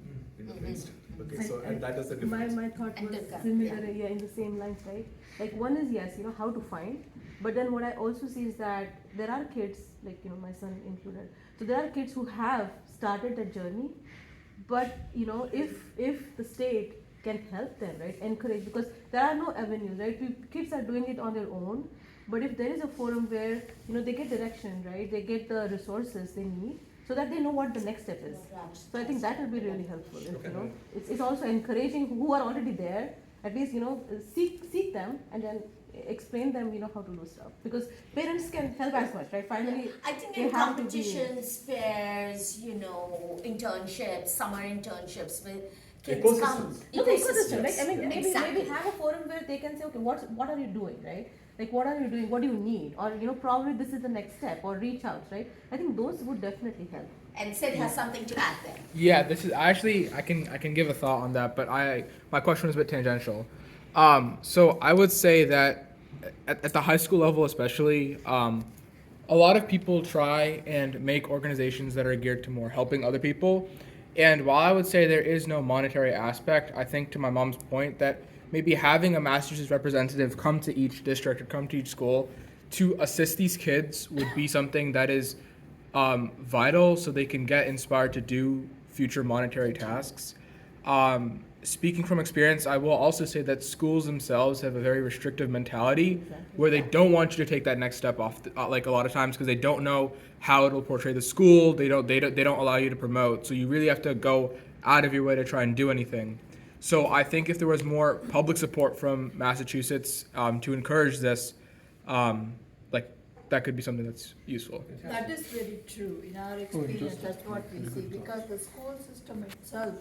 raised. Okay, so and that is the difference. My thought was similar, in the same lines, right? Like one is yes, how to find, but then what I also see is that there are kids, like my son included. So there are kids who have started that journey, but if the state can help them, right, encourage, because there are no avenues, right? Kids are doing it on their own, but if there is a forum where they get direction, right, they get the resources they need, so that they know what the next step is. So I think that will be really helpful. It's also encouraging who are already there, at least seek them and then explain them how to do stuff, because parents can help as much, right? Finally, I think in competitions, fairs, internships, summer internships with kids come. Ecosystem, right? I mean, Exactly. maybe have a forum where they can say, okay, what are you doing, right? Like, what are you doing? What do you need? Or probably this is the next step, or reach out, right? I think those would definitely help. And Sid has something to add there. Yeah, this is actually I can give a thought on that, but my question is a bit tangential. So I would say that at the high school level especially, a lot of people try and make organizations that are geared to more helping other people. And while I would say there is no monetary aspect, I think to my mom's point that maybe having a Massachusetts representative come to each district or come to each school to assist these kids would be something that is vital, so they can get inspired to do future monetary tasks. Speaking from experience, I will also say that schools themselves have a very restrictive mentality where they don't want you to take that next step off, like a lot of times, because they don't know how it'll portray the school. They don't allow you to promote. So you really have to go out of your way to try and do anything. So I think if there was more public support from Massachusetts to encourage this, that could be something that's useful. That is very true. In our experience, that's what we see, because the school system itself,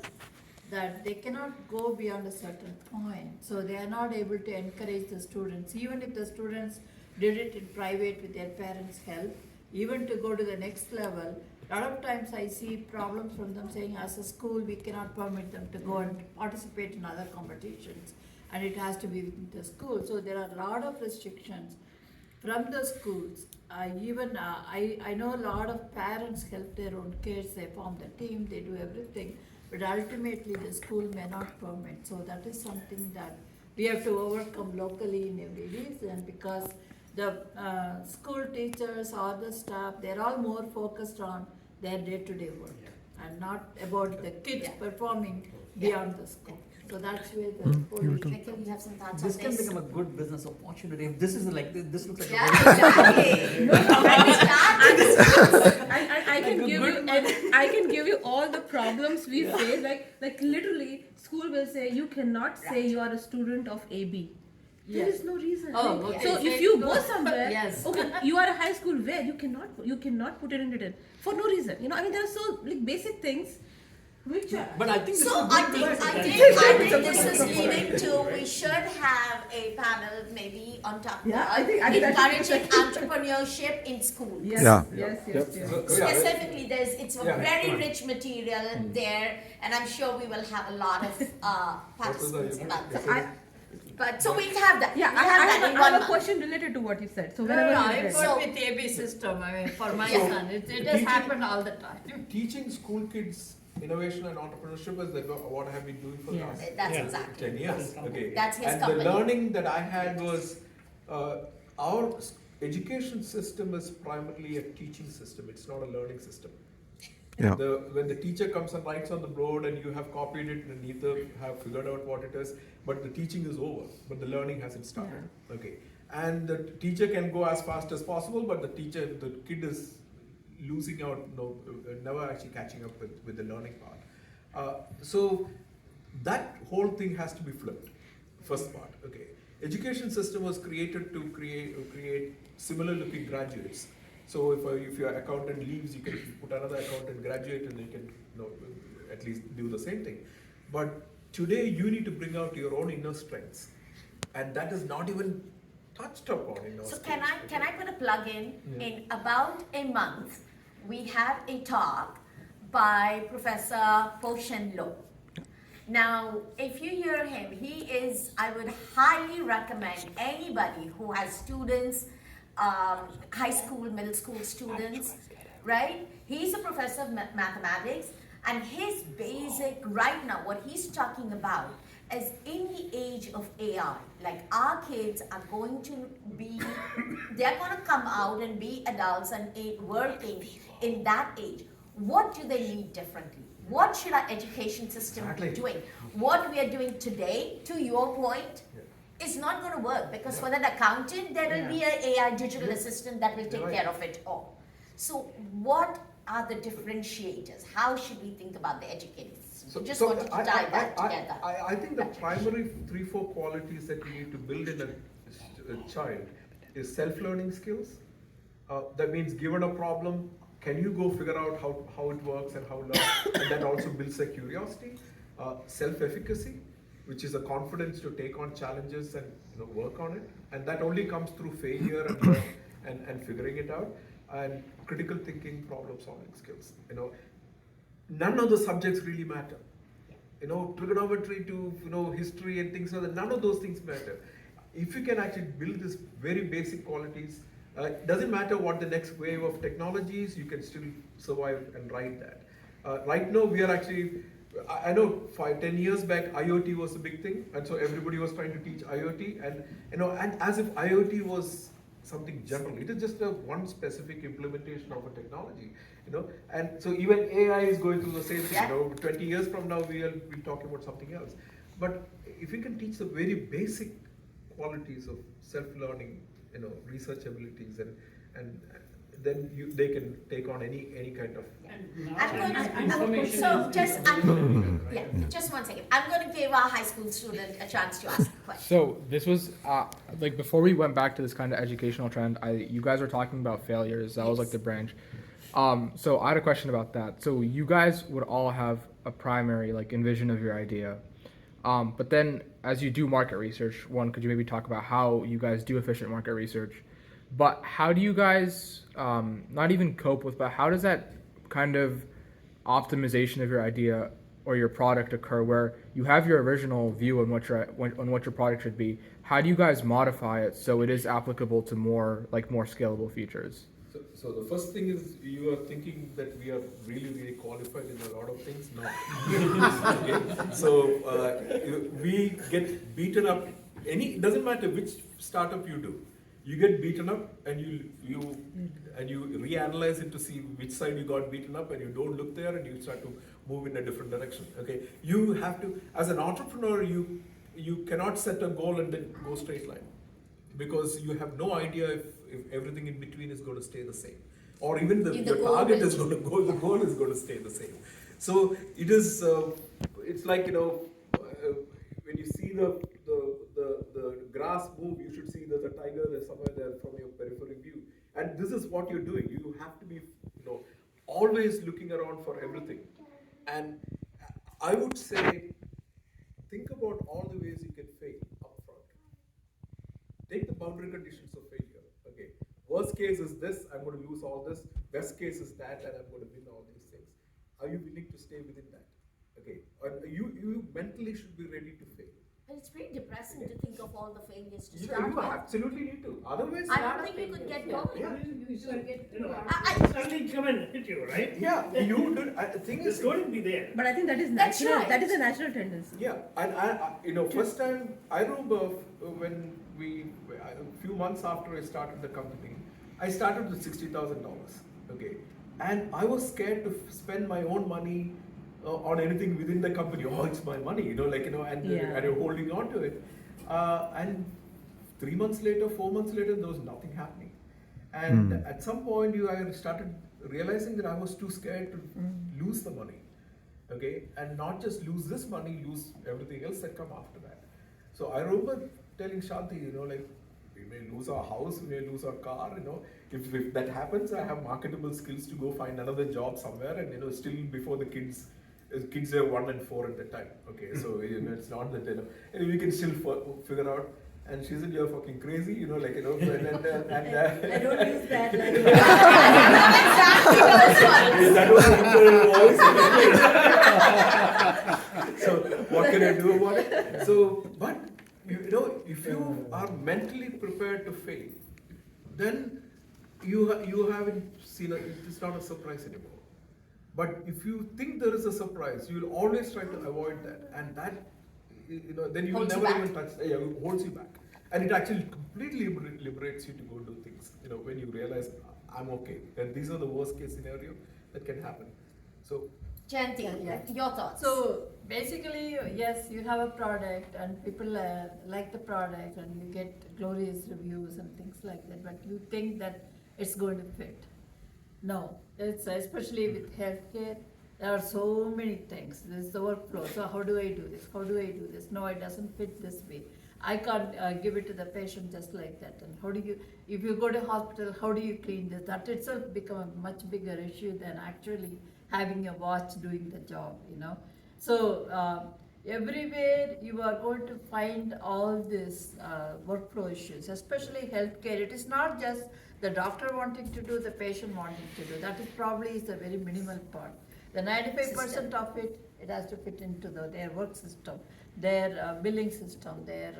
that they cannot go beyond a certain point. So they are not able to encourage the students, even if the students did it in private with their parents' help, even to go to the next level. A lot of times I see problems from them saying, as a school, we cannot permit them to go and participate in other competitions, and it has to be within the school. So there are a lot of restrictions from the schools. I know a lot of parents help their own kids, they form the team, they do everything, but ultimately the school may not permit. So that is something that we have to overcome locally in every region, because the school teachers or the staff, they're all more focused on their day-to-day work and not about the kids performing beyond the school. So that's where the whole Nikhil, you have some thoughts This on can this? become a good business opportunity. If this is like this looks like Yeah, a exactly. I can give you all the problems we face. Like literally, school will say you cannot say you are a student of AB. There is no reason. Oh, right? okay. So if you go somewhere, Yes. okay, you are a high school where you cannot put it in written for no reason. I mean, there are so basic things Which But I think this So is I good think, because I it- think this is leading to, we should have a panel maybe on top of Yeah, I think that should be encouraging entrepreneurship in schools. Yes, Yeah. yes, yes, Yep. yes. Specifically, it's a Yeah, very fine. rich material there, and I'm sure we will have a lot of participants about that. I, But so we'll have that. yeah, we'll I have that have in a 1 month. question related to what you said. So No, whenever no, you're I ready. work So- with AB system, I mean, for my So, son, it has teaching- happened all the time. Teaching school kids innovation and entrepreneurship is like what I have been doing for the Yes. last That's Yeah. exactly. 10 years. Okay. That's his and company. the learning that I had was our education system is primarily a teaching system. It's not a learning system. Yeah. When the teacher comes and writes on the board and you have copied it and either have figured out what it is, but the teaching is over, but the learning hasn't started. Okay. And the teacher can go as fast as possible, but the kid is losing out, never actually catching up with the learning part. So that whole thing has to be flipped. First part, okay. Education system was created to create similar looking graduates. So if your accountant leaves, you can put another accountant graduate and they can at least do the same thing. But today you need to bring out your own inner strengths, and that is not even touched upon in our So schools, can I put a plug in? Yeah. In about a month, we have a talk by Professor Po Shen Lo. Now, if you hear him, I would highly recommend anybody who has students, high school, middle school students, right? He's a professor of mathematics, and his basic, right now, what he's talking about is in the age of AI, like our kids are going to be, they're going to come out and be adults and working in that age. What do they need differently? What should our education system Exactly. be doing? What we are doing today, to your point, Yeah. is not going to work because for that accountant, there will be an AI digital assistant that will take Right. care of it all. So what are the differentiators? How should we think about the education system? We just wanted to tie that together. I think the primary 3-4 qualities that you need to build in a child is self-learning skills. That means given a problem, can you go figure out how it works and how learn, and that also builds a curiosity. Self-efficacy, which is a confidence to take on challenges and work on it, and that only comes through failure and figuring it out. And critical thinking, problem-solving skills. None of the subjects really matter. Trigonometry to history and things like that. None of those things matter. If you can actually build these very basic qualities, it doesn't matter what the next wave of technology is. You can still survive and ride that. Right now, we are actually. I know 5-10 years back, IoT was a big thing, and so everybody was trying to teach IoT, and as if IoT was something general. It is just one specific implementation of a technology, and so even AI is going through the same thing. 20 years from now, we'll be talking about something else. But if we can teach the very basic qualities of self-learning, research abilities, and then they can take on any kind of. Just 1 second. I'm going to give our high school student a chance to ask a question. So this was like before we went back to this kind of educational trend. You guys were talking about failures. That was like the branch. So I had a question about that. So you guys would all have a primary like envision of your idea, but then as you do market research, could you maybe talk about how you guys do efficient market research? But how do you guys not even cope with, but how does that kind of optimization of your idea or your product occur where you have your original view on what your product should be? How do you guys modify it so it is applicable to more scalable features? So the first thing is you are thinking that we are really qualified in a lot of things. No. Okay. So we get beaten up. It doesn't matter which startup you do. You get beaten up and you reanalyze it to see which side you got beaten up, and you don't look there and you start to move in a different direction. Okay, you have to, as an entrepreneur, you cannot set a goal and then go straight line, because you have no idea if everything in between is going to stay the same, or even your target is going to go. The goal is going to stay the same. So it is. It's like when you see the grass move, you should see there's a tiger there's somewhere there from your peripheral view. And this is what you're doing. You have to be always looking around for everything. And I would say, think about all the ways you can fail upfront. Take the boundary conditions of failure. Okay, worst case is this, I'm going to lose all this. Best case is that, and I'm going to win all these things. Are you willing to stay within that? Okay, you mentally should be ready to fail. But it's pretty depressing to think of all the failures to You start with. absolutely need to. Otherwise, I don't think you could get going. Suddenly come and hit you, right? yeah, you do. The thing It's is, going to be there. But I think that is That's natural. right. That is a natural tendency. yeah, and first time I remember when a few months after I started the company, I started with $60,000. Okay, and I was scared to spend my own money on anything within the company. Oh, it's my money, and you're holding on to it. And 3 months later, 4 months later, there was nothing happening. And at some point, I started realizing that I was too scared to lose the money. Okay, and not just lose this money, lose everything else that come after that. So I remember telling Shanti, we may lose our house, we may lose our car, if that happens, I have marketable skills to go find another job somewhere, and still before the kids are 1 and 4 at the time. Okay, so it's not that and we can still figure out. And she said, "You're fucking crazy," and I don't use that. That was her voice. So what can I do about it? So, but if you are mentally prepared to fail, then you haven't seen it's not a surprise anymore. But if you think there is a surprise, you will always try to avoid that, and that then you will never even touch. It holds you back, and it actually completely liberates you to go do things. When you realize I'm okay, and these are the worst case scenario that can happen. So, Jayanti, your thoughts? So basically, yes, you have a product and people like the product and you get glorious reviews and things like that, but you think that it's going to fit. No, it's especially with healthcare, there are so many things. There's the workflow. So how do I do this? How do I do this? No, it doesn't fit this way. I can't give it to the patient just like that. And how do you, if you go to hospital, how do you clean this? That itself become a much bigger issue than actually having a watch doing the job, So everywhere you are going to find all these workflow issues, especially healthcare. It is not just the doctor wanting to do, the patient wanting to do. That is probably the very minimal part. The 95% of it has to fit into their work system, their billing system, their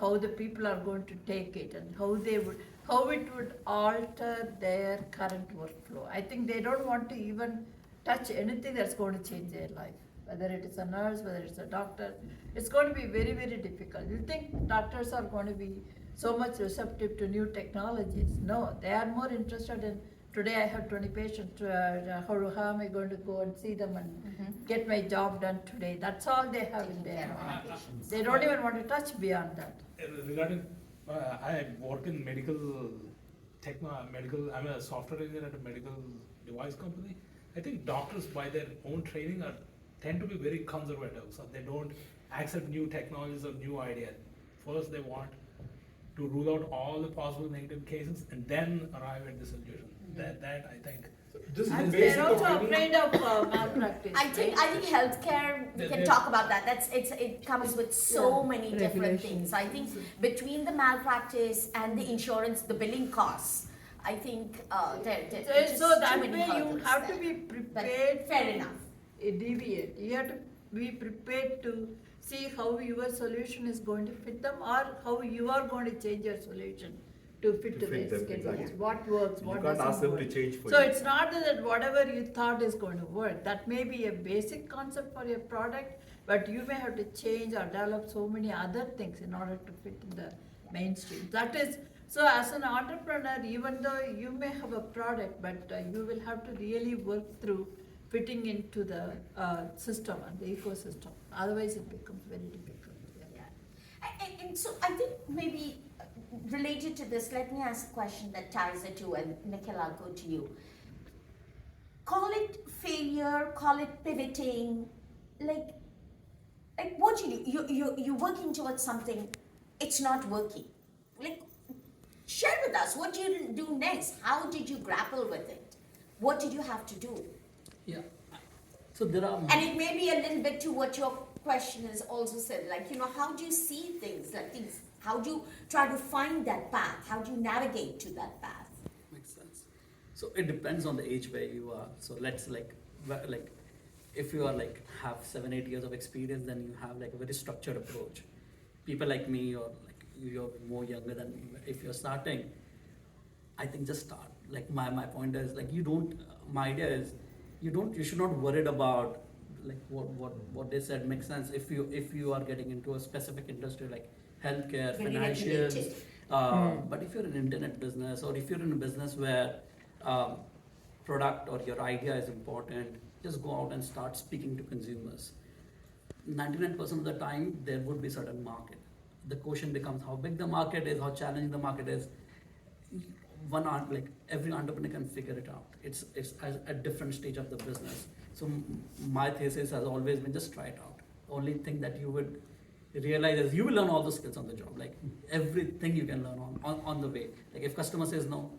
how the people are going to take it and how it would alter their current workflow. I think they don't want to even touch anything that's going to change their life. Whether it is a nurse, whether it's a doctor, it's going to be very, very difficult. You think doctors are going to be so much receptive to new technologies? No, they are more interested in, today I have 20 patients, how am I going to go and see them and get my job done today? That's all they have in their mind. They don't even want to touch beyond that. Regarding, I work in medical, I'm a software engineer at a medical device company. I think doctors by their own training tend to be very conservative, so they don't accept new technologies or new ideas. First they want to rule out all the possible negative cases and then arrive at the solution. That I think. And they're also afraid of malpractice. I think healthcare, we can talk about that. It comes with so many different things. I think between the malpractice and the insurance, the billing costs, I think so that way you have to be prepared. Fair enough. Deviate. You have to be prepared to see how your solution is going to fit them, or how you are going to change your solution to fit to their schedules. Exactly. What works, what doesn't work. You can't ask them to change for you. So it's not that whatever you thought is going to work. That may be a basic concept for your product, but you may have to change or develop so many other things in order to fit in the mainstream. That is, so as an entrepreneur, even though you may have a product, but you will have to really work through fitting into the system and the ecosystem. Otherwise, it becomes very difficult. Yeah. And so I think maybe related to this, let me ask a question that ties it to, and Nikhil, I'll go to you. Call it failure, call it pivoting, like what you do, you're working towards something, it's not working. Like, share with us, what did you do next? How did you grapple with it? What did you have to do? Yeah, So there are. And it may be a little bit to what your question has also said, like, how do you see things, how do you try to find that path? How do you navigate to that path? Makes sense. So it depends on the age where you are. So let's if you are have 7-8 years of experience, then you have a very structured approach. People like me, or you're more younger than me, if you're starting, I think just start. My point is my idea is you should not worried about what they said makes sense if you are getting into a specific industry like healthcare, Very financials. regulated. But if you're in internet business, or if you're in a business where product or your idea is important, just go out and start speaking to consumers. 99% of the time there would be certain market. The question becomes how big the market is, how challenging the market is. Every entrepreneur can figure it out. It's at a different stage of the business. So my thesis has always been just try it out. The only thing that you would realize is you will learn all the skills on the job, everything you can learn on the way. If customer says no,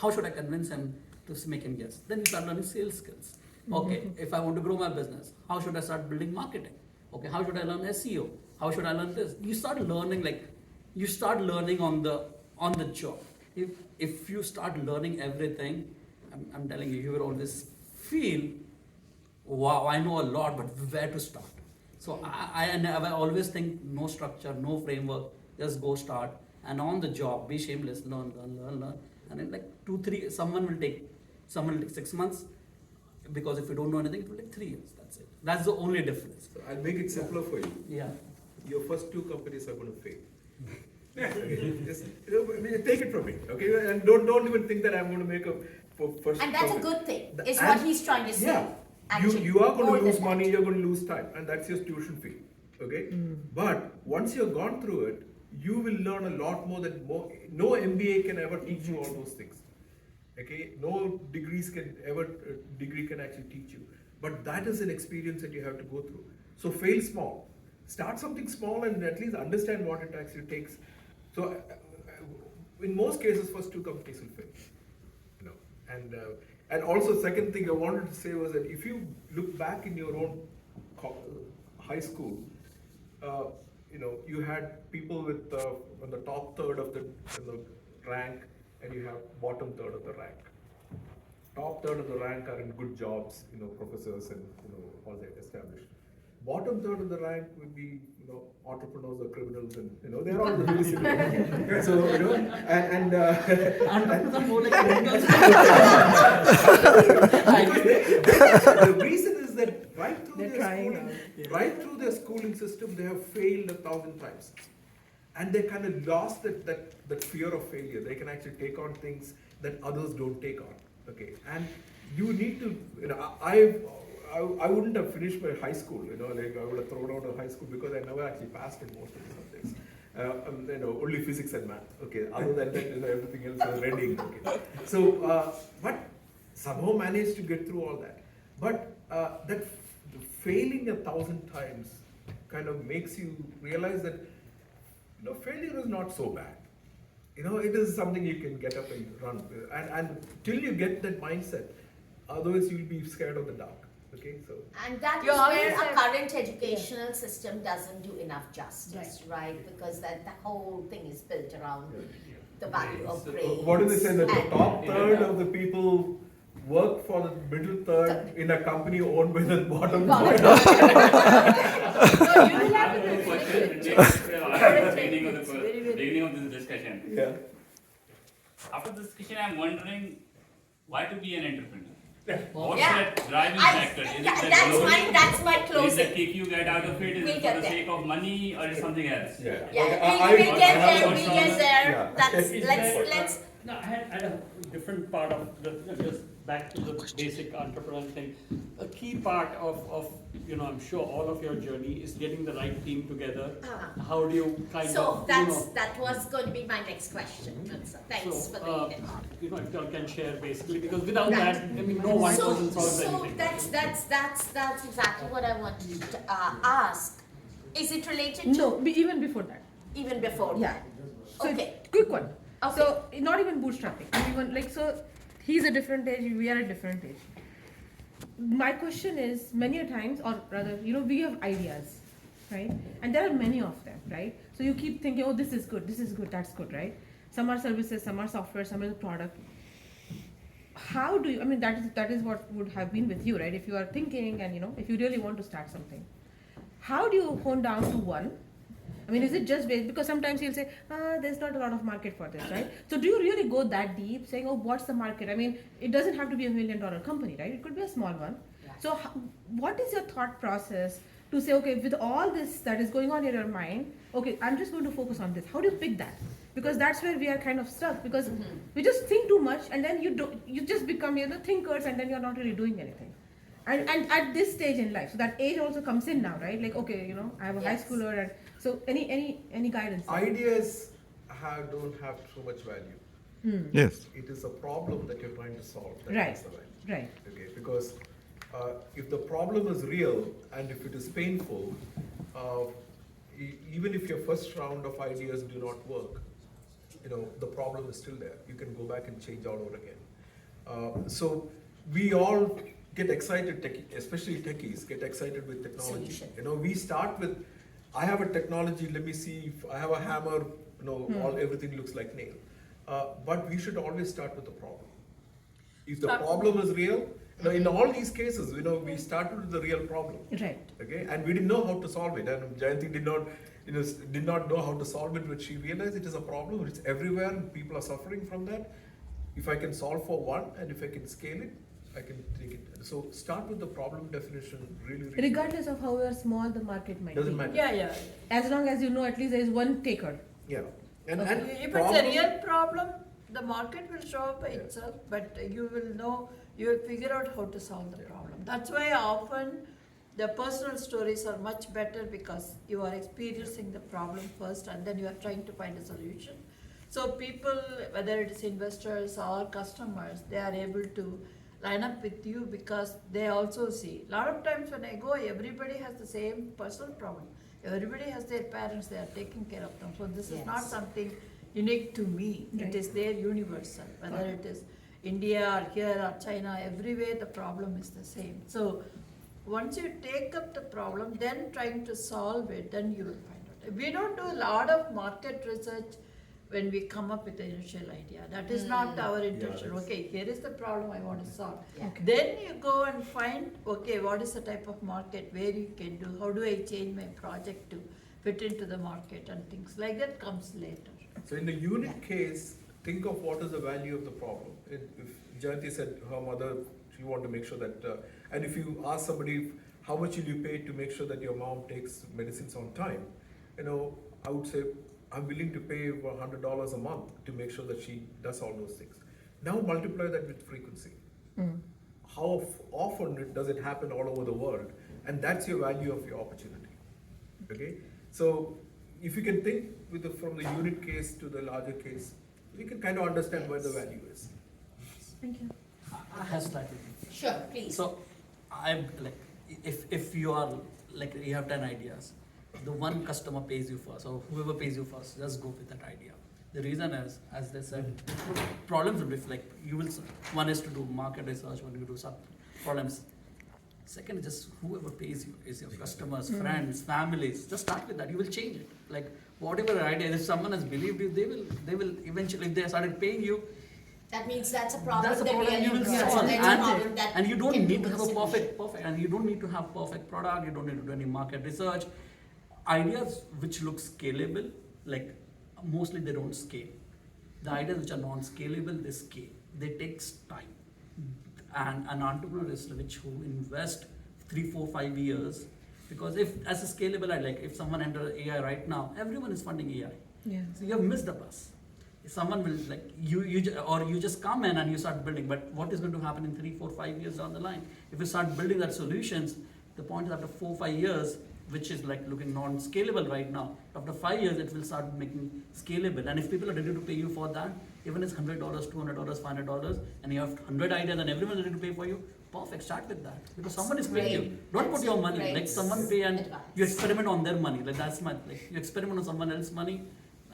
how should I convince him to make him yes? Then you start learning sales skills. Okay, if I want to grow my business, how should I start building marketing? Okay, how should I learn SEO? How should I learn this? You start learning on the job. If you start learning everything, I'm telling you, you will always feel, wow, I know a lot, but where to start? So I always think no structure, no framework, just go start, and on the job, be shameless, learn. And in someone will take 6 months, because if you don't know anything, it will take 3 years. That's it. That's the only difference. So I'll make it simpler for you. Yeah. Your first 2 companies are going to fail. Just, take it from me, okay? And don't even think that I'm going to make a first. And that's a good thing, is what he's trying to say. Yeah. Actually, you are going more to lose than money, that. you're going to lose time, and that's your tuition fee, okay? But once you've gone through it, you will learn a lot more than no MBA can ever teach you all those things, okay? No degree can actually teach you. But that is an experience that you have to go through. So fail small. Start something small and at least understand what it actually takes. So in most cases, first 2 companies will fail, And also, second thing I wanted to say was that if you look back in your own high school, you had people with on the top third of the rank, and you have bottom third of the rank. Top third of the rank are in good jobs, professors and all that established. Bottom third of the rank would be entrepreneurs or criminals, and they're all really similar. So Entrepreneurs are more like criminals. The reason is that right through their schooling system, they have failed 1,000 times, and they kind of lost that fear of failure. They can actually take on things that others don't take on. Okay, and you need to. I wouldn't have finished my high school. I would have thrown out of high school because I never actually passed in most of the subjects. Only physics and math. Okay, other than that, everything else was reading. Okay, so but somehow managed to get through all that. But that failing 1,000 times kind of makes you realize that failure is not so bad. It is something you can get up and run. And till you get that mindset, otherwise you'll be scared of the dark. Okay, so. And that is where our current educational system doesn't do enough justice, right? Because the whole thing is built around the value of brains. What do they say? That the top third of the people work for the middle third in a company owned by the bottom third. No, you have a question beginning of this discussion. Yeah. After this discussion, I'm wondering why to be an entrepreneur. What's Yeah. that driving factor? Is it that's my Is the closing. kick you get out of it? Is We'll it for get the there. sake of money or is something else? Yeah. Yeah, we'll get there, we'll get there. Yeah. Let's. No, I had a different part of just back to the basic entrepreneurial thing. A key part of I'm sure all of your journey is getting the right team together. How do you So that was going to be my next question. So thanks for the if you all can share basically, because without that, no one person solves anything. That's exactly what I wanted to ask. Is it related to No, even before that. even before Yeah. that? So Okay. quick one. Okay. So not even bootstrapping. Even so he's a different age, we are a different age. my question is, many a times, or rather, we have ideas, right? And there are many of them, right? So you keep thinking, oh, this is good, that's good, right? Some are services, some are software, some are the product. How do you, I mean, that is what would have been with you, right? If you are thinking and, if you really want to start something, how do you hone down to one? I mean, is it just based, because sometimes you'll say, there's not a lot of market for this, right? So do you really go that deep, saying, oh, what's the market? I mean, it doesn't have to be $1 million company, right? It could be a small one. Yeah. So what is your thought process to say, okay, with all this that is going on in your mind, okay, I'm just going to focus on this. How do you pick that? Because that's where we are kind of stuck, because we just think too much, and then you just become thinkers, and then you're not really doing anything. And at this stage in life, so that age also comes in now, right? Like, okay, I have a high schooler, and so any guidance? Ideas don't have so much value. Yes. It is a problem that you're trying to solve. That Right. has the value. Right. Okay, because if the problem is real and if it is painful, even if your first round of ideas do not work, the problem is still there. You can go back and change all over again. So we all get excited, especially techies, get excited with technology. Solution. We start with, I have a technology, let me see, if I have a hammer, everything looks like nail. But we should always start with the problem. If the problem is real, in all these cases, we started with the real problem. Right. Okay, and we didn't know how to solve it. And Jayanti did not know how to solve it, but she realized it is a problem. It's everywhere, and people are suffering from that. If I can solve for one, and if I can scale it, I can take it. So start with the problem definition really. Regardless of how small the market might Doesn't be. matter. Yeah. As long as at least there is one taker. Yeah. And If it's a real problem, the market will show up by itself, but you will figure out how to solve the problem. That's why often the personal stories are much better, because you are experiencing the problem first and then you are trying to find a solution. So people, whether it is investors or customers, they are able to line up with you because they also see. A lot of times when I go, everybody has the same personal problem. Everybody has their parents, they are taking care of them. So this is not something unique to me. Right. It is there universal, whether it is India or here or China, everywhere the problem is the same. So once you take up the problem, then trying to solve it, then you will find out. We don't do a lot of market research when we come up with the initial idea. That is not our intention. Okay, here is the problem I want to solve. Okay. Then you go and find, okay, what is the type of market, where you can do, how do I change my project to fit into the market, and things like that comes later. So in the unit case, think of what is the value of the problem. If Jayanti said her mother, she wanted to make sure that, and if you ask somebody, how much will you pay to make sure that your mom takes medicines on time? I would say, I'm willing to pay $100 a month to make sure that she does all those things. Now multiply that with frequency. How often does it happen all over the world? And that's your value of your opportunity. Okay? So if you can think from the unit case to the larger case, we can kind of understand where the value is. Thank you. I have started. Sure, please. So I'm like, if you are like, you have 10 ideas, the one customer pays you first, or whoever pays you first, just go with that idea. The reason is, as they said, problems will be like, one is to do market research, one you do some problems. Second is just whoever pays you is your customers, friends, families. Just start with that. You will change it. Like whatever idea, if someone has believed you, they will eventually, if they started paying you, that means that's a problem that's a that problem really you will exists. solve. That's a problem that And you don't can need be to have a solution. perfect, and you don't need to have perfect product. You don't need to do any market research. Ideas which look scalable, like mostly they don't scale. The ideas which are non-scalable, they scale. They takes time. And an entrepreneur is who invest 3, 4, 5 years, because if as a scalable, if someone enter AI right now, everyone is funding AI. Yeah. So you have missed the bus. Someone will you just come in and you start building. But what is going to happen in 3, 4, 5 years down the line? If you start building that solutions, the point is after 4, 5 years, which is like looking non-scalable right now, after 5 years it will start making scalable. And if people are ready to pay you for that, even it's $100, $200, $500, and you have 100 ideas and everyone is ready to pay for you, perfect, start with that. Because someone is paying you. Don't put your money, like someone pay and you experiment on their money. Like that's my, you experiment on someone else's money,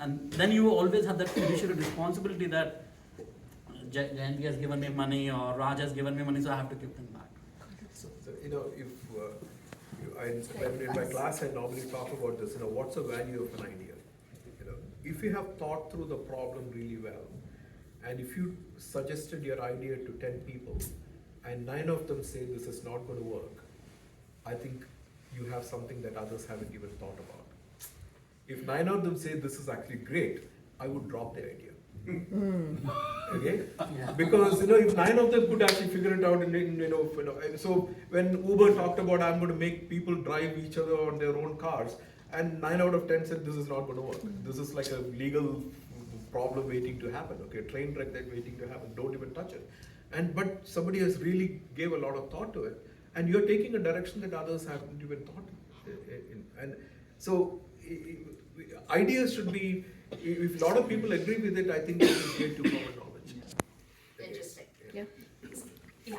and then you always have that fiduciary responsibility that Jayanti has given me money or Raj has given me money, so I have to give them back. So, if in my class I normally talk about this, what's the value of an idea? If you have thought through the problem really well, and if you suggested your idea to 10 people, and 9 of them say this is not going to work, I think you have something that others haven't even thought about. If 9 of them say this is actually great, I would drop the idea. Okay? Because if 9 of them could actually figure it out, and so when Uber talked about I'm going to make people drive each other on their own cars, and 9 out of 10 said this is not going to work. This is like a legal problem waiting to happen. Okay, train wreck that waiting to happen. Don't even touch it. But somebody has really gave a lot of thought to it, and you're taking a direction that others haven't even thought in. And so ideas should be. If a lot of people agree with it, I think it will get to common knowledge. Interesting.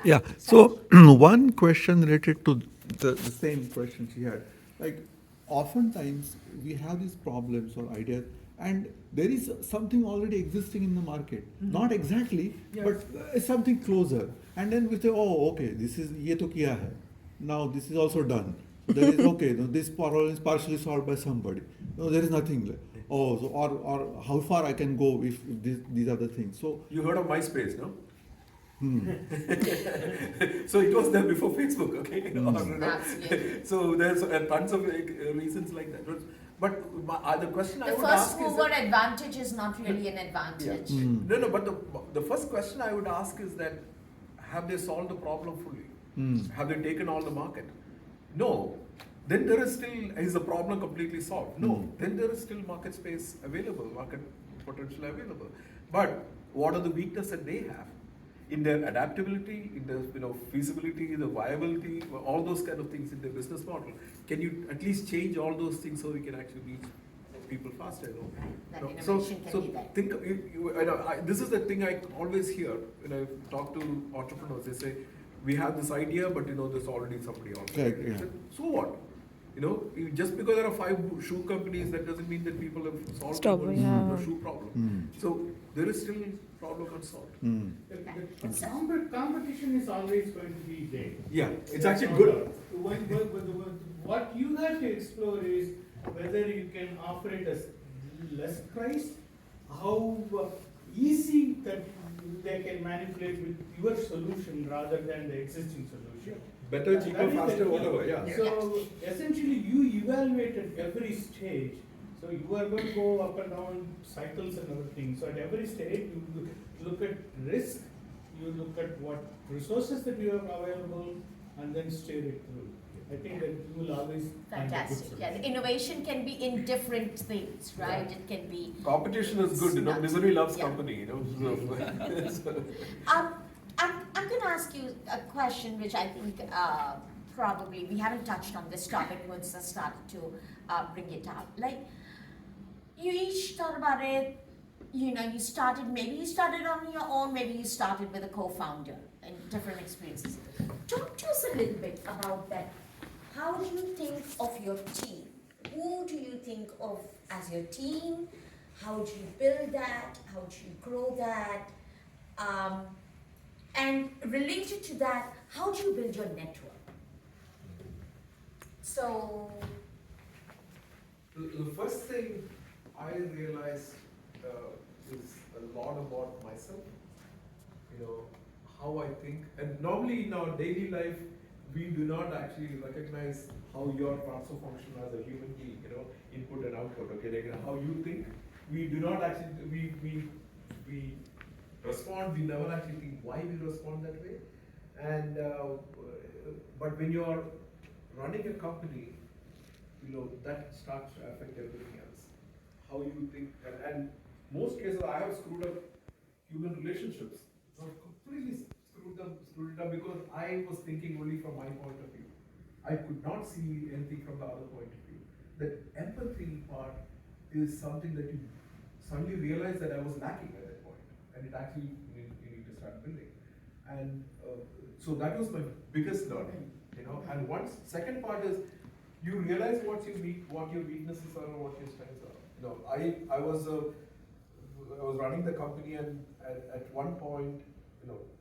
Yeah. So one question related to the same question she had, like oftentimes we have these problems or ideas, and there is something already existing in the market. Not exactly, but something closer. And then we say, oh, okay, this is ye to kiya hai. Now this is also done. So there is okay. No, this problem is partially solved by somebody. No, there is nothing left. Oh, so or how far I can go if these are the things. So you heard of MySpace, no? So it was there before Facebook, okay? Absolutely. So there's tons of reasons like that. But the question I The would first ask is mover advantage is not really an advantage. No, but the first question I would ask is that have they solved the problem fully? Have they taken all the market? No. Then there is the problem completely solved? No. Then there is still market space available, market potential available. But what are the weaknesses that they have? In their adaptability, in their feasibility, the viability, all those kind of things in their business model. Can you at least change all those things so we can actually reach people faster? That innovation can be there. Think this is the thing I always hear when I talk to entrepreneurs. They say, we have this idea, but there's already somebody else. So what? Just because there are 5 shoe companies, that doesn't mean that people have solved the shoe problem. So there is still problem unsolved. The competition is always going to be there. Yeah, it's actually good. What you have to explore is whether you can offer it as less price, how easy that they can manipulate with your solution rather than the existing solution. Better, cheaper, faster, whatever, yeah. So essentially you evaluate at every stage. So you are going to go up and down cycles and everything. So at every stage you look at risk, you look at what resources that you have available, and then steer it through. I think that you will always Fantastic. Yeah, the innovation can be in different things, right? It can be. Competition is good, misery loves company, I'm going to ask you a question which I think probably we haven't touched on this topic once I started to bring it up. Like, you each thought about it, maybe you started on your own, maybe you started with a co-founder and different experiences. Talk to us a little bit about that. How do you think of your team? Who do you think of as your team? How do you build that? How do you grow that? And related to that, how do you build your network? So, the first thing I realized is a lot about myself, how I think. And normally in our daily life, we do not actually recognize how your transfer function as a human being, input and output, okay, like how you think. We do not actually, we respond, we never actually think why we respond that way. And, but when you're running a company, that starts to affect everything else. How you think, and most cases I have screwed up human relationships. Completely screwed it up because I was thinking only from my point of view. I could not see anything from the other point of view. That empathy part is something that you suddenly realize that I was lacking at that point, and it actually you need to start building. And so that was my biggest learning, And second part is you realize what your weaknesses are and what your strengths are. I was running the company, and at one point,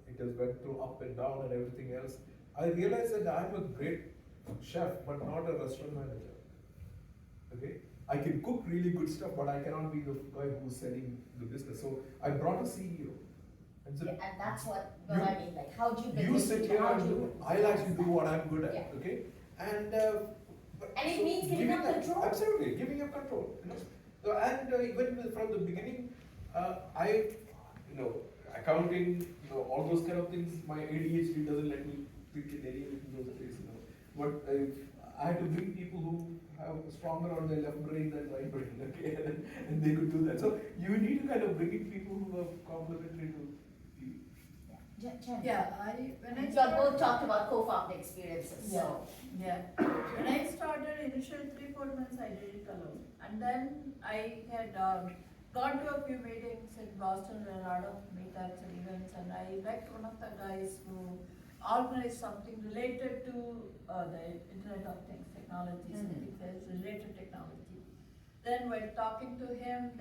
it has went through up and down and everything else. I realized that I'm a great chef, but not a restaurant manager. Okay? I can cook really good stuff, but I cannot be the guy who's selling the business. So I brought a CEO. And said, And that's what you, I mean, like, how do you build you this sit team? here How and do do, you I'll actually do what I'm good at, Yeah. okay? And And it means giving up control. Absolutely, giving up control. You know? So, and even from the beginning, accounting, all those kind of things, my ADHD doesn't let me think in any of those ways, But I had to bring people who have stronger on their left brain than right brain, okay? And they could do that. So you need to kind of bring in people who are complementary to you. Jen. Yeah, when I You all started. both talked about co-founding experiences, so. Yeah. When I started, initial 3-4 months, I did it alone. And then I had gone to a few meetings in Boston, and a lot of meetups and events, and I liked one of the guys who organized something related to the Internet of Things, technology, something that's related technology. Then while talking to him,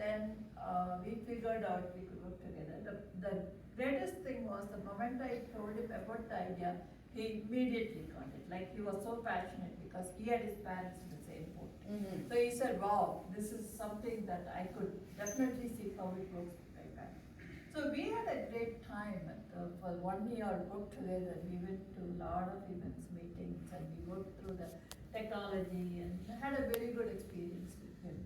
we figured out we could work together. The greatest thing was the moment I told him about the idea, he immediately got it. Like, he was so passionate because he had his parents in the same boat. So he said, wow, this is something that I could definitely see how it works with my parents. So we had a great time for 1 year worked together. We went to a lot of events, meetings, and we worked through the technology and had a very good experience with him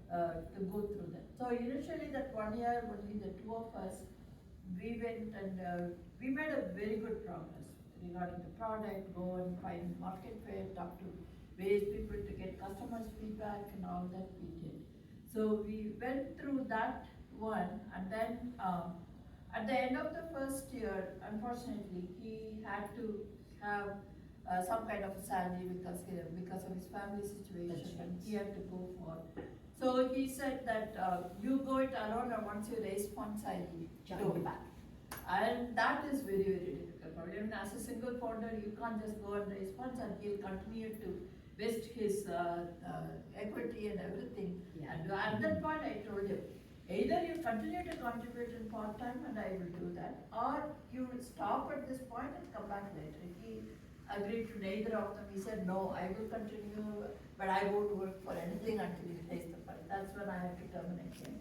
to go through that. So initially that 1 year, only the two of us, we went and we made a very good progress regarding the product, go and find market fit, talk to various people to get customers' feedback and all that we did. So we went through that one, and then at the end of the first year, unfortunately, he had to have some kind of a salary because of his family situation, and he had to go for. So he said that you go it alone, and once you raise funds, I will Join you back. And that is very, very difficult. Even as a single founder, you can't just go and raise funds, and he'll continue to vest his equity and everything. Yeah. And at that point, I told him, either you continue to contribute in part-time and I will do that, or you will stop at this point and come back later. He agreed to neither of them. He said, no, I will continue, but I won't work for anything until you raise the fund. That's when I had to terminate him.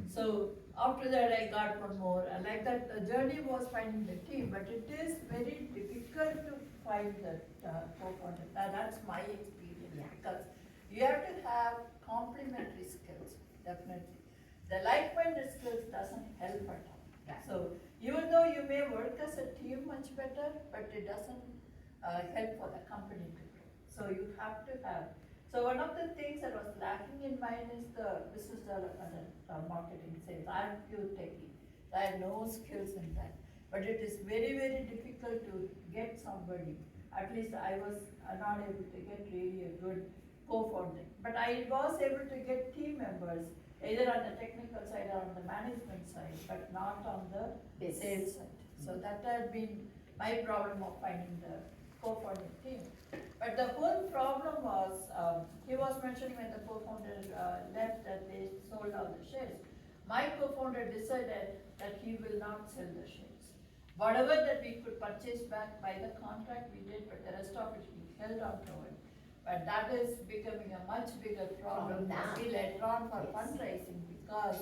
So after that, I got one more. And like that, the journey was finding the team, but it is very difficult to find the co-founder. That's my experience, because you have to have complementary skills, definitely. The like-minded skills doesn't help at all. So even though you may work as a team much better, but it doesn't help for the company to grow. So you have to have. So one of the things that was lacking in mine is the business development and marketing sales. I'm pure techie. I have no skills in that. But it is very, very difficult to get somebody. At least I was not able to get really a good co-founder. But I was able to get team members, either on the technical side or on the management side, but not on the sales side. So that has been my problem of finding the co-founding team. But the whole problem was, he was mentioning when the co-founder left that they sold all the shares. My co-founder decided that he will not sell the shares. Whatever that we could purchase back by the contract we did, but the rest of it he held on to it. But that is becoming a much bigger problem later on for fundraising, because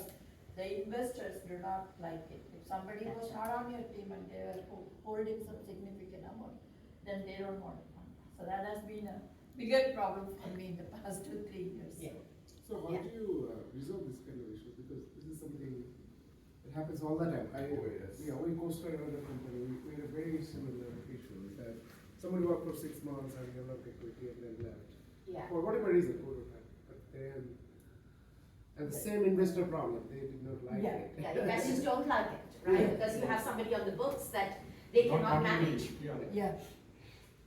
the investors do not like it. If somebody was not on your team and they were holding some significant amount, then they don't want to fund. So that has been a bigger problem for me in the past 2-3 years. Yeah. So how do you resolve this kind of issues? Because this is something that happens all the time. We co-started another company. We had a very similar issue that somebody worked for 6 months and developed equity and then left. Yeah. For whatever reason, but then and the same investor problem. They did not like it. Yeah, investors don't like it, right? Because you have somebody on the books that they cannot manage. Yeah.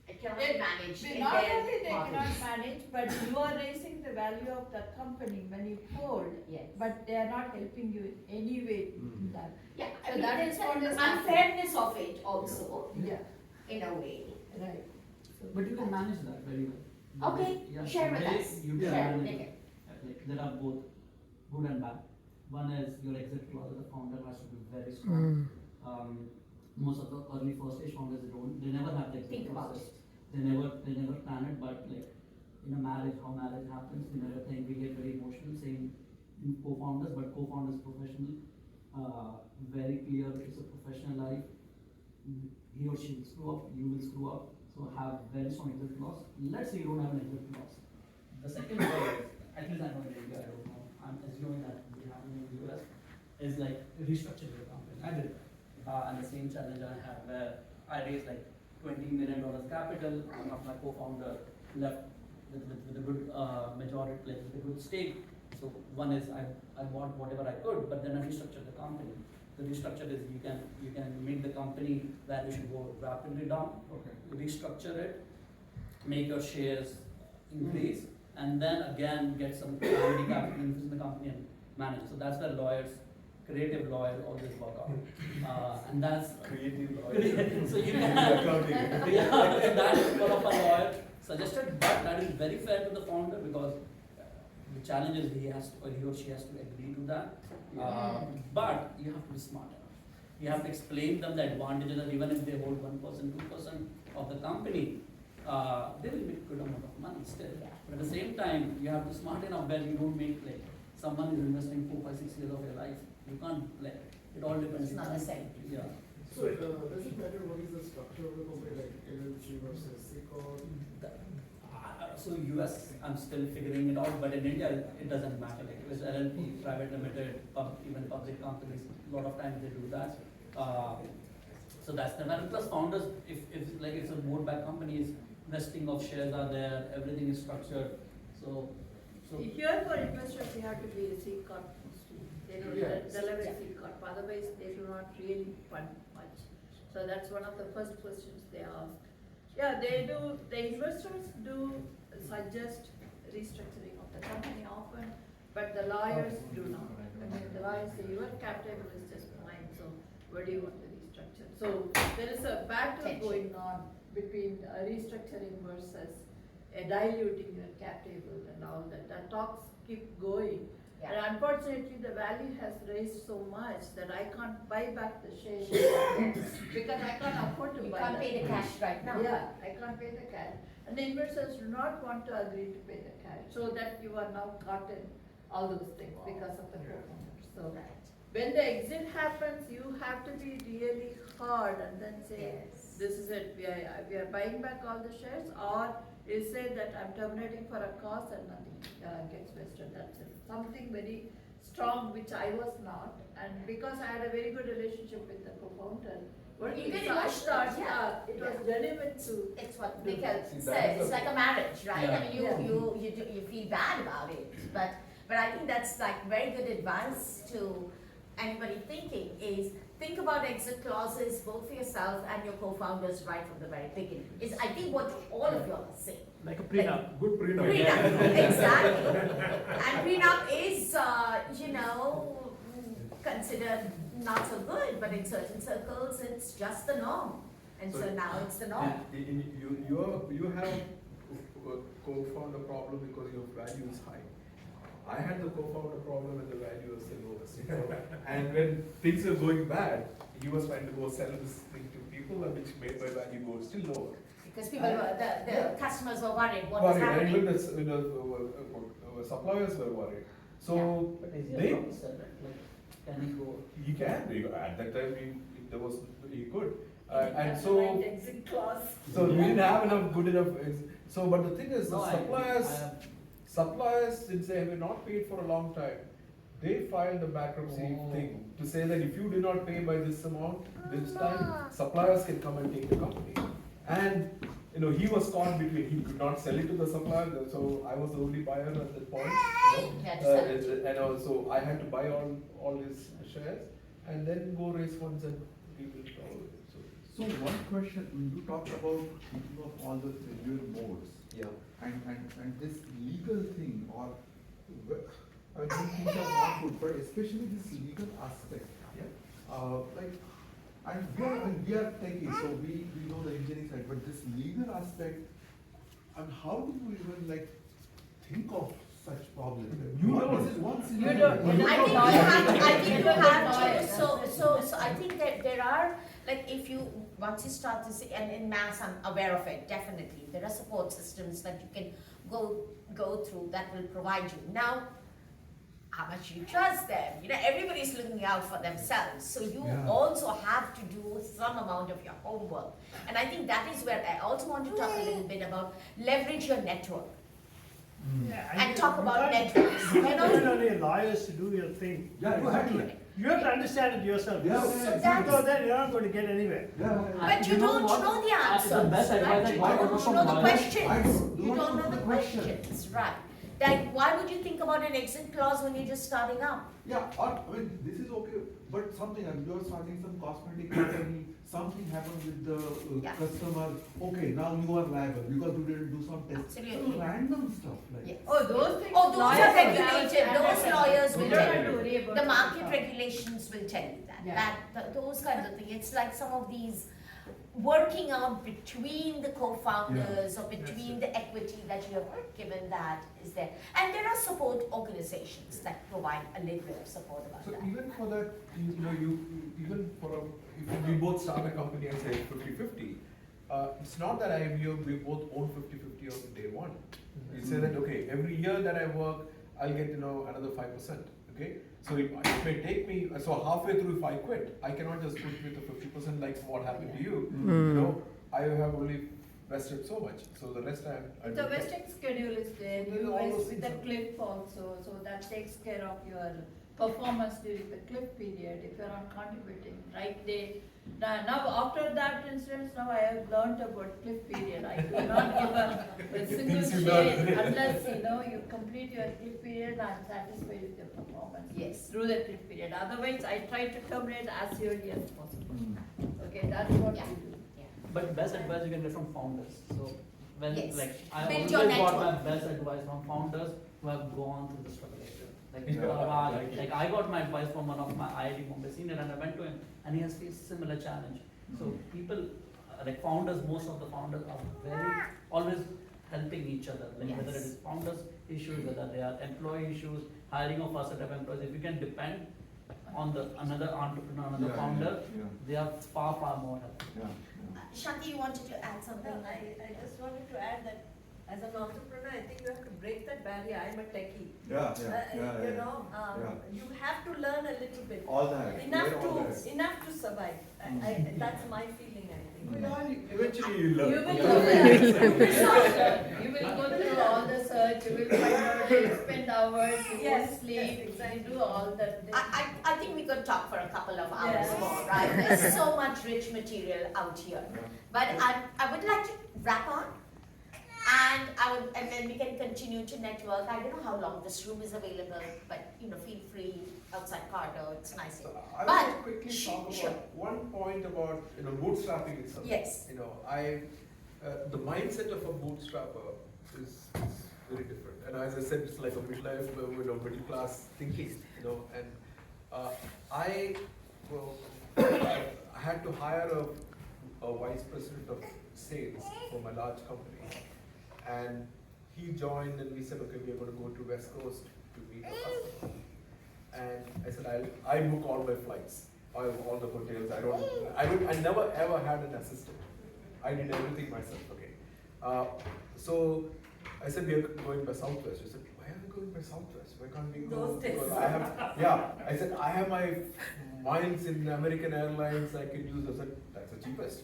It cannot be managed. in Not their only they model. cannot manage, but you are raising the value of the company when you hold, Yes. but they are not helping you in any way in that. Yeah, So I mean, that there's is what an is unfairness of it also, Yeah, in a way. right. But you can manage that very well. Okay, Yeah, share with very- us. You can Share, manage make it. it. Like, there are both good and bad. One is your exit clause as a founder has to be very strong. Most of the early first stage founders, they never have the think about process. it. They never plan it, but like in a marriage, how marriage happens, we never think, we get very emotional, same in co-founders, but co-founders professional, very clear, it's a professional life. He or she will screw up, you will screw up, so have very strong exit clause. Let's say you don't have an exit clause. The second way is, at least I know in India, I don't know, I'm assuming that will be happening in the US, is like restructuring your company. I did. And the same challenge I had where I raised like $20 million capital, one of my co-founder left with a good majority, like with a good stake. So one is I bought whatever I could, but then I restructured the company. The restructure is you can make the company valuation go rapidly down, restructure it, make your shares increase, and then again get some equity capital in the company and manage. So that's where lawyers, creative lawyers always work out. And that's creative lawyers. so you can yeah, so that is one of our lawyer suggested, but that is very fair to the founder because the challenge is he or she has to agree to that. But you have to be smart enough. You have to explain them the advantages that even if they hold 1%, 2% of the company, they will make good amount of money still. But at the same time, you have to be smart enough where you don't make like someone is investing 4, 5, 6 years of your life. You can't like it all depends. It's not the same. Yeah. So does it matter what is the structure of the company, like LLC versus C corp? So US, I'm still figuring it out, but in India, it doesn't matter. Like with LLP, private limited, even public companies, a lot of times they do that. So that's the matter. Plus founders, if like it's a board-backed companies, vesting of shares are there, everything is structured. So Here for investors, you have to be a C corp. They don't deliver C corp, otherwise they do not really fund much. So that's one of the first questions they ask. Yeah, they do. The investors do suggest restructuring of the company often, but the lawyers do not. I mean, the lawyers say your cap table is just fine, so where do you want to restructure? So there is a battle going on between restructuring versus diluting your cap table and all that. The talks keep going. Yeah. And unfortunately, the value has raised so much that I can't buy back the shares because I can't afford to You buy can't that. pay the cash right now. Yeah, I can't pay the cash. And the investors do not want to agree to pay the cash, so that you are now caught in all those things because of the co-founders. So when the exit happens, you have to be really hard and then say, this is it, we are buying back all the shares, or you say that I'm terminating for a cause and nothing gets vested, that's it. Something very strong, which I was not, and because I had a very good relationship with the co-founder, You get so I emotional, thought it was genuine to. It's what do Mikael that. said, it's like a marriage, right? Yeah. I mean, you feel bad about it, but I think that's like very good advice to anybody thinking is think about exit clauses both for yourself and your co-founders right from the very beginning. Is I think what all of you are saying. Like a prenup. Good prenup. Prenup, exactly. And prenup is, considered not so good, but in certain circles, it's just the norm. And so now it's the norm. You have a co-founder problem because your value is high. I had the co-founder problem when the value was the lowest. And when things were going bad, he was trying to go sell this thing to people, which made my value go still lower. Because people the customers were worried what Worried, was happening. and even the suppliers were worried. So but is they, like, can he go? he can. At that time, he could. And That's so, right, exit clause. so we didn't have enough good enough. So, but the thing is, No, the I suppliers, since they have not paid for a long time, they filed a bankruptcy thing to say that if you do not pay by this amount, this time, suppliers can come and take the company. And he was caught between, he could not sell it to the supplier, so I was the only buyer at that point. And also I had to buy all his shares and then go raise funds and rebuild all of it. So one question, you talked about thinking of all the failure modes. Yeah. And this legal thing or I mean these things are not good, but especially this legal aspect. Yeah. And we are techie, so we know the engineering side, but this legal aspect, and how do you even think of such problems? This is one scenario. I think you have to. So I think that there are like if you, once you start to see, and in mass I'm aware of it, definitely, there are support systems that you can go through that will provide you. Now, how much you trust them, everybody's looking out for themselves, so you also have to do some amount of your homework. And I think that is where I also want to talk a little bit about leverage your network. And talk about networks. You can't depend on your lawyers to do your thing. You have to understand it yourself. So If you go there, you're not going to get anywhere. But you don't know the answers, right? You don't know the questions. You don't know the questions, right? Like, why would you think about an exit clause when you're just starting up? Yeah, or, this is okay, but something, you're starting some cosmetic company, something happened with the customer, okay, now you are liable because you didn't do some tests. Absolutely. Some random stuff like. Yes. Oh, those things. Oh, those are lawyers regulated, those lawyers will You don't tell have to you. worry about The it. market regulations will tell you that. Yeah. Those kinds of things. It's like some of these working out between the co-founders or between the equity that you have given that is there. And there are support organizations that provide a little bit of support about So that. even for that, even for if we both start a company and say 50-50, it's not that we both own 50-50 on day one. We say that, okay, every year that I work, I'll get another 5%. Okay, so it may take me, so halfway through if I quit, I cannot just quit with the 50% like what happened to you. I have only vested so much, so the rest I The vesting schedule is there, So there's you all those vest with things the cliff also, so that takes care of your performance during the cliff period, if you're not contributing, right day. Now after that instance, now I have learned about cliff period, I do not give a single shade unless, you complete your cliff period, I'm satisfied with your performance. Yes. Through the cliff period, otherwise I try to terminate as early as possible. Okay, that's what we do. But best advice you can get from founders. So when Yes. I Build your always got my network. best advice from founders who have gone through the struggle. Like Yeah, Mr. Raj, like like I got my advice from one of my IIT Bombay senior and I went to him and he has faced similar challenge. So people, like founders, most of the founders are very always helping each other. Like whether it is founders issues, whether they are employee issues, hiring of first set of employees. If you can depend on another entrepreneur, another founder, they are far more helpful. Shanti, you wanted to add something? I just wanted to add that as an entrepreneur, I think you have to break that barrier. I'm a techie. You have to learn a little bit. All that. Enough to survive. That's my feeling, I think. Eventually you learn. You will go there, you will go through all the search, you will find out, you spend hours, you won't sleep, you do all that. I think we could talk for a couple of hours Yes. more, right? There's so much rich material out here. But I would like to wrap up. And then we can continue to network. I don't know how long this room is available, but feel free outside corridor. It's nice here. I But want to quickly talk about one point about bootstrapping itself. Yes. The mindset of a bootstrapper is very different. And as I said, it's like a midlife, middle class thinking. And I had to hire a vice president of sales for my large company. And he joined and we said, okay, we are going to go to West Coast to meet a customer. And I said, I book all my flights, all the hotels. I never ever had an assistant. I did everything myself, okay. So I said, we are going by Southwest. He said, why are we going by Southwest? Why can't we go? Those days. Because I said, I have my miles in American Airlines I can use. I said, that's the cheapest.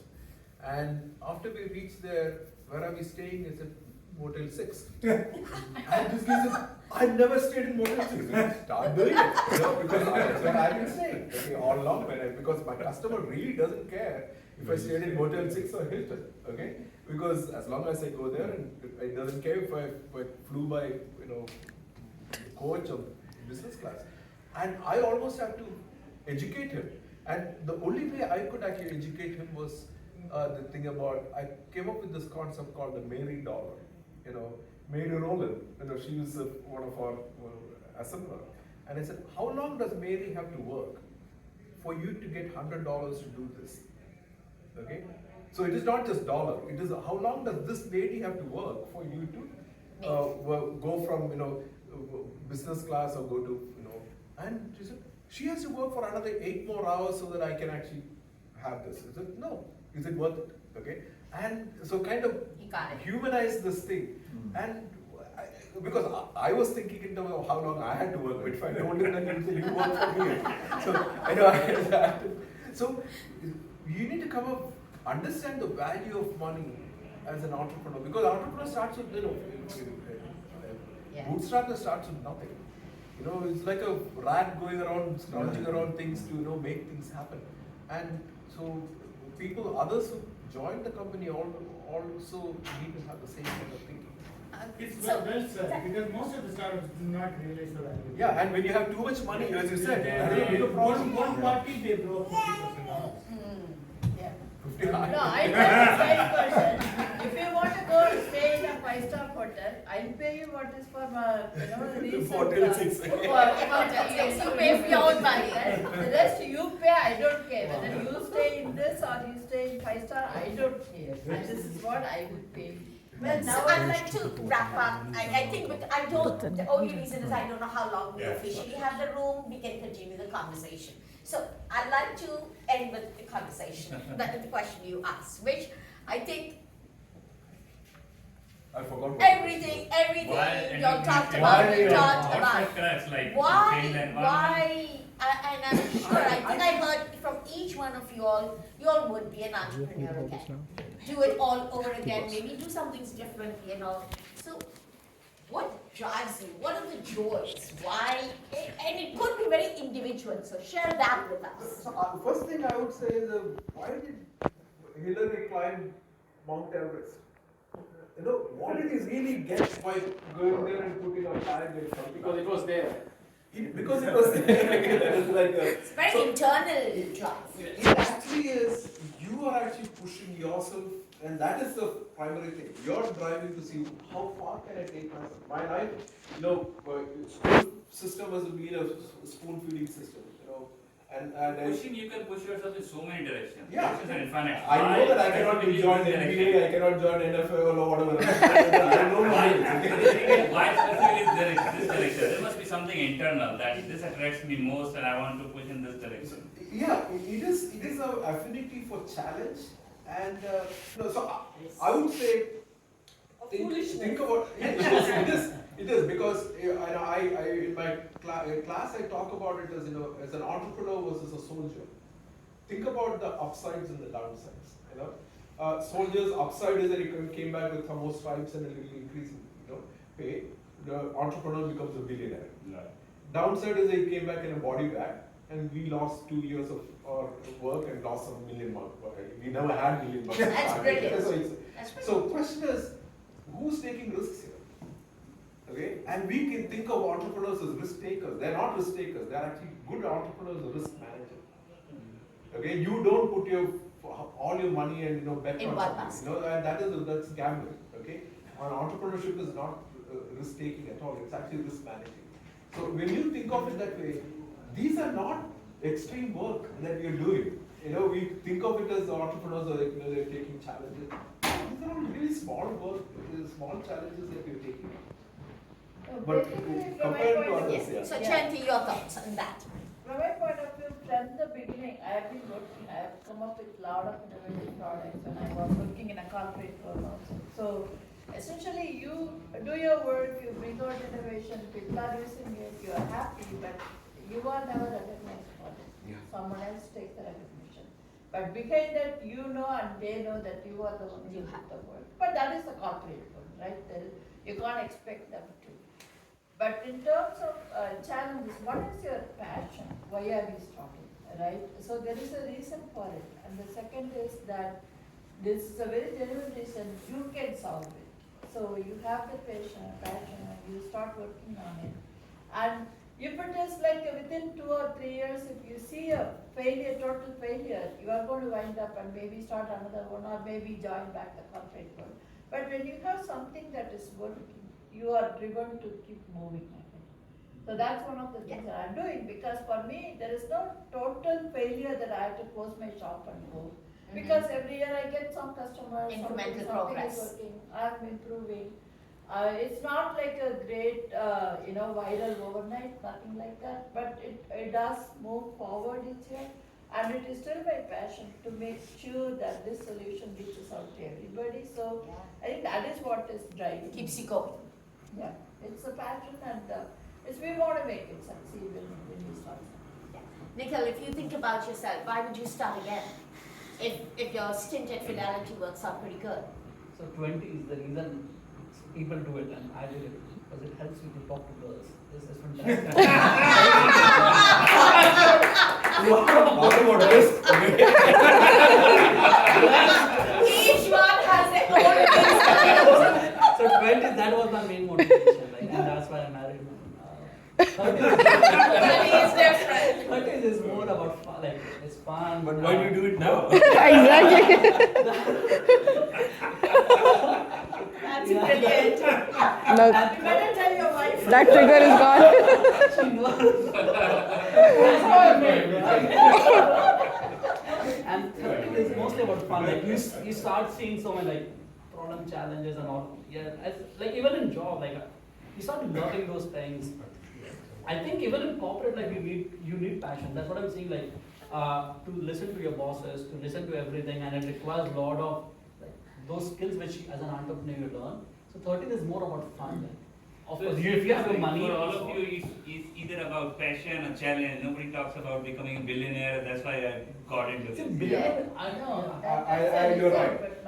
And after we reached there, where are we staying? He said, Motel 6. And this guy said, I've never stayed in Motel 6. Start doing it. Because that's where I've been staying. Okay, all along. Because my customer really doesn't care if I stayed in Motel 6 or Hilton. Okay? Because as long as I go there, and it doesn't care if I flew by, coach or business class. And I almost have to educate him. And the only way I could actually educate him was the thing about, I came up with this concept called the Mary dollar. Mary Rowland, she was one of our assembler. And I said, how long does Mary have to work for you to get $100 to do this? Okay? So it is not just dollar, it is how long does this lady have to work for you to go from, business class or go to, and she said, she has to work for another 8 more hours so that I can actually have this? Is it no? Is it worth it? Okay, and so kind of You got it. humanize this thing, and because I was thinking in terms of how long I had to work, but if I told him then you work for me. So I know I had that. So you need to come up, understand the value of money as an entrepreneur, because entrepreneur starts with bootstrapper starts with nothing. It's like a rat going around, scrounging around things to make things happen, and so others who join the company also need to have the same kind of thinking. It's well said, because most of the startups do not realize the value. Yeah, and when you have too much money, as you said, that is a bigger problem. One party they blow 50% off. Yeah. 50 No, I tell the same person, if you want to go stay in a 5-star hotel, I'll pay you what is for recent. Hotel 6. You pay for your own money, right? The rest you pay, I don't care. Whether you stay in this or you stay in 5-star, I don't care. And this is what I would pay. Well, so I'd like to wrap up. I think, but I don't, the only reason is I don't know how long we officially have the room. We can continue the conversation. So I'd like to end with the conversation, the question you asked, which I think I forgot. everything you all talked about, we talked about. Like Why, and I'm sure, I think I heard from each one of you all would be an entrepreneur again. Do it all over again, maybe do some things differently and all. So, what drives you? What are the joys? Why? And it could be very individual, so share that with us. So, first thing I would say is, why did Hillary climb Mount Everest? What did he really get by going there and putting a flag and something? Because it was there. Because it was there. It's very internal drive. It actually is, you are actually pushing yourself, and that is the primary thing. You're driving to see how far can I take myself. My life, school system has been a spoon feeding system, and pushing, you can push yourself in so many directions. Yeah. This is an infinite. I know that I cannot join the NBA, I cannot join NFL or whatever. I don't know. Why specifically this direction? There must be something internal that this attracts me most and I want to push in this direction. Yeah, it is an affinity for challenge, and so I would say think about it is because I in my class I talk about it as an entrepreneur versus a soldier. Think about the upsides and the downsides. Soldiers' upside is that he came back with some more stripes and a little increase in pay. The entrepreneur becomes a billionaire. Right. Downside is that he came back in a body bag, and we lost 2 years of our work and lost some $1 million. We never had $1 million. That's brilliant. So question is, who's taking risks here? Okay, and we can think of entrepreneurs as risk takers. They're not risk takers. They're actually good entrepreneurs, or risk managers. Okay, you don't put all your money and bet in on one something. And that's gambling. Okay, and entrepreneurship is not risk taking at all. It's actually risk managing. So when you think of it that way, these are not extreme work that we are doing. We think of it as entrepreneurs are they're taking challenges. These are all really small work, small challenges that we're taking. But compared to others, yeah. So Chanti, your thoughts on that? From my point of view, from the beginning, I have been working, I have come up with a lot of innovative products when I was working in a corporate world also. So essentially, you do your work, you bring out innovation, people are using it, you are happy, but you are never recognized for it. Yeah. Someone else takes the recognition. But behind that, and they know that you are the one who did the work. But that is the corporate world, right? You can't expect them to. But in terms of challenges, what is your passion? Why are we starting, right? So there is a reason for it. And the second is that this is a very genuine reason, you can solve it. So you have the passion, and you start working on it. And if it is like within 2 or 3 years, if you see a failure, total failure, you are going to wind up and maybe start another one or maybe join back the corporate world. But when you have something that is working, you are driven to keep moving ahead. So that's one of the things that I'm doing, because for me, there is no total failure that I have to close my shop and go. Because every year I get some customers, something is working, I'm improving. It's not like a great, viral overnight, nothing like that, but it does move forward each year. And it is still my passion to make sure that this solution reaches out to everybody. So I think that is what is driving. Keeps you going. Yeah, it's a passion, and it's we want to make it succeed when we start. Nikhil, if you think about yourself, why would you start again? If your stint at Fidelity works out pretty good. So 20 is the reason people do it, and I did it because it helps you to talk to girls. This is fantastic. What about this? Each one has their own business. So 20, that was my main motivation, like, and that's why I married my 30 is different. 30 is more about fun, like it's fun. But why do you do it now? Exactly. That's brilliant. No, You better tell your wife. that trigger is gone. She knows. And 30 is mostly about fun. Like you start seeing so many like problem challenges and all. Yeah, like even in job, like you start learning those things. I think even in corporate, like you need passion. That's what I'm saying. Like to listen to your bosses, to listen to everything, and it requires a lot of like those skills which as an entrepreneur you learn. So 13 is more about fun. Like, of course, if you have the money. For all of you, it's either about passion or challenge. Nobody talks about becoming a billionaire. That's why I got into this. Billionaire, I know. You're right. But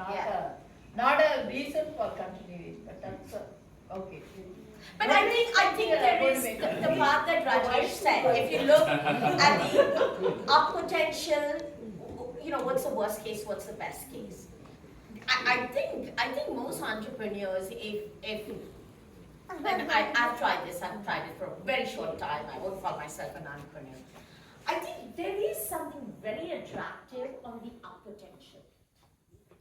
not a reason for continuing. But that's okay. But I think there is the part that Rajesh said. If you look at the up potential, what's the worst case, what's the best case? I think most entrepreneurs, and I've tried it for a very short time. I won't call myself an entrepreneur. I think there is something very attractive on the up potential.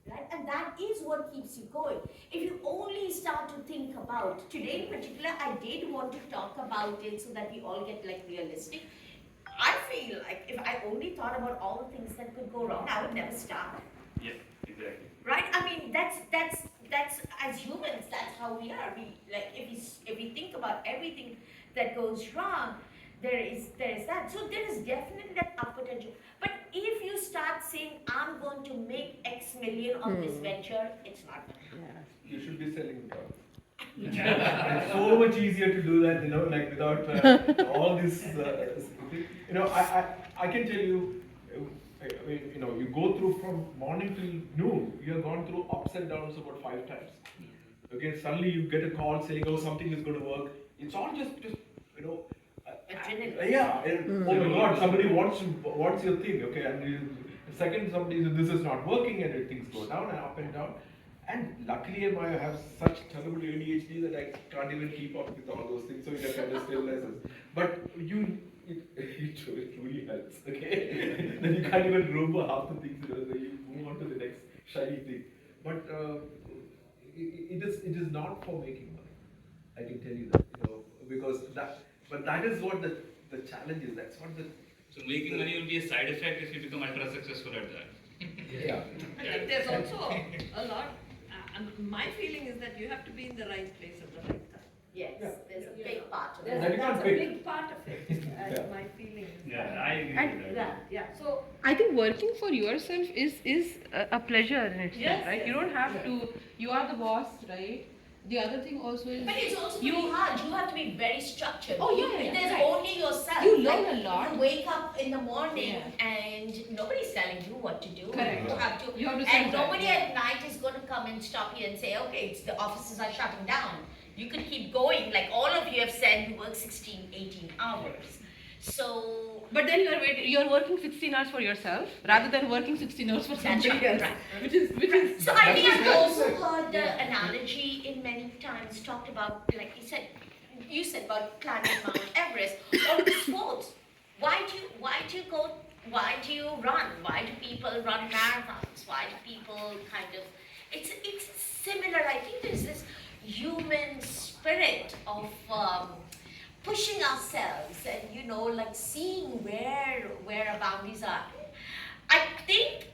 Right? And that is what keeps you going. If you only start to think about, today in particular, I did want to talk about it so that we all get like realistic. I feel like if I only thought about all the things that could go wrong, I would never start. Yeah, exactly. Right? I mean, that's as humans, that's how we are. We like if we think about everything that goes wrong, there is that. So there is definitely that up potential. But if you start saying, I'm going to make X million on this venture, it's not going to happen. You should be selling it's so much easier to do that, like without all this. I can tell you, you go through from morning till noon. You have gone through ups and downs about 5 times. Okay, suddenly you get a call saying, oh, something is going to work. It's all just yeah. Oh my God, somebody wants your thing. Okay, and the second somebody says this is not working, and things go down and up and down. And luckily, I have such terrible ADHD that I can't even keep up with all those things. So it kind of stabilizes. But it really helps. Okay, then you can't even remember half the things. So you move on to the next shiny thing. But it is not for making money. I can tell you that. Because that. But that is what the challenge is. That's what the. So making money will be a side effect if you become ultra successful at that. Yeah. I think there's also a lot. My feeling is that you have to be in the right place at the right time. Yes, there's a big part of it. That's a big part of it. My feeling. Yeah, I agree with that. Yeah. So I think working for yourself is a pleasure in itself, Yes, right? yes, You don't have to. You are the boss, right? The other thing also is. But it's also really hard. You have to be very structured. Oh, yeah, There's right. only yourself. You learn a lot. You wake up in the morning and nobody's telling you what to do. Correct. You have to. You have to and set nobody that, at night is going to come and stop you and say, okay, the offices are shutting down. You can keep going. Like all of you have said, you work 16, 18 hours. So. But then you're working 16 hours for yourself rather than working 16 hours for somebody else, right. which is. So I think I've also heard the analogy in many times talked about, like you said about climbing Mount Everest or sports. Why do you run? Why do people run marathons? Why do people kind of? It's similar. I think there's this human spirit of. Pushing ourselves and like seeing where our boundaries are. I think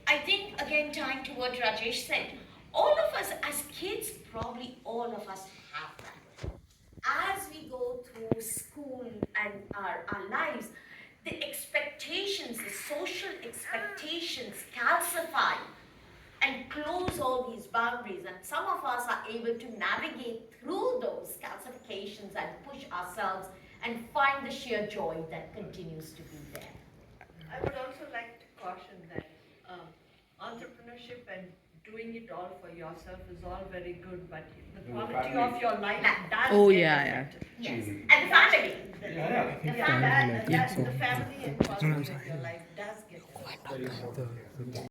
again tying to what Rajesh said, all of us as kids, probably all of us have that. As we go through school and our lives, the expectations, the social expectations calcify and close all these boundaries, and some of us are able to navigate through those calcifications and push ourselves and find the sheer joy that continues to be there. I would also like to caution that entrepreneurship and doing it all for yourself is all very good, but the quality of your life does get affected. Yes, and the family. The family and quality of your life does get affected.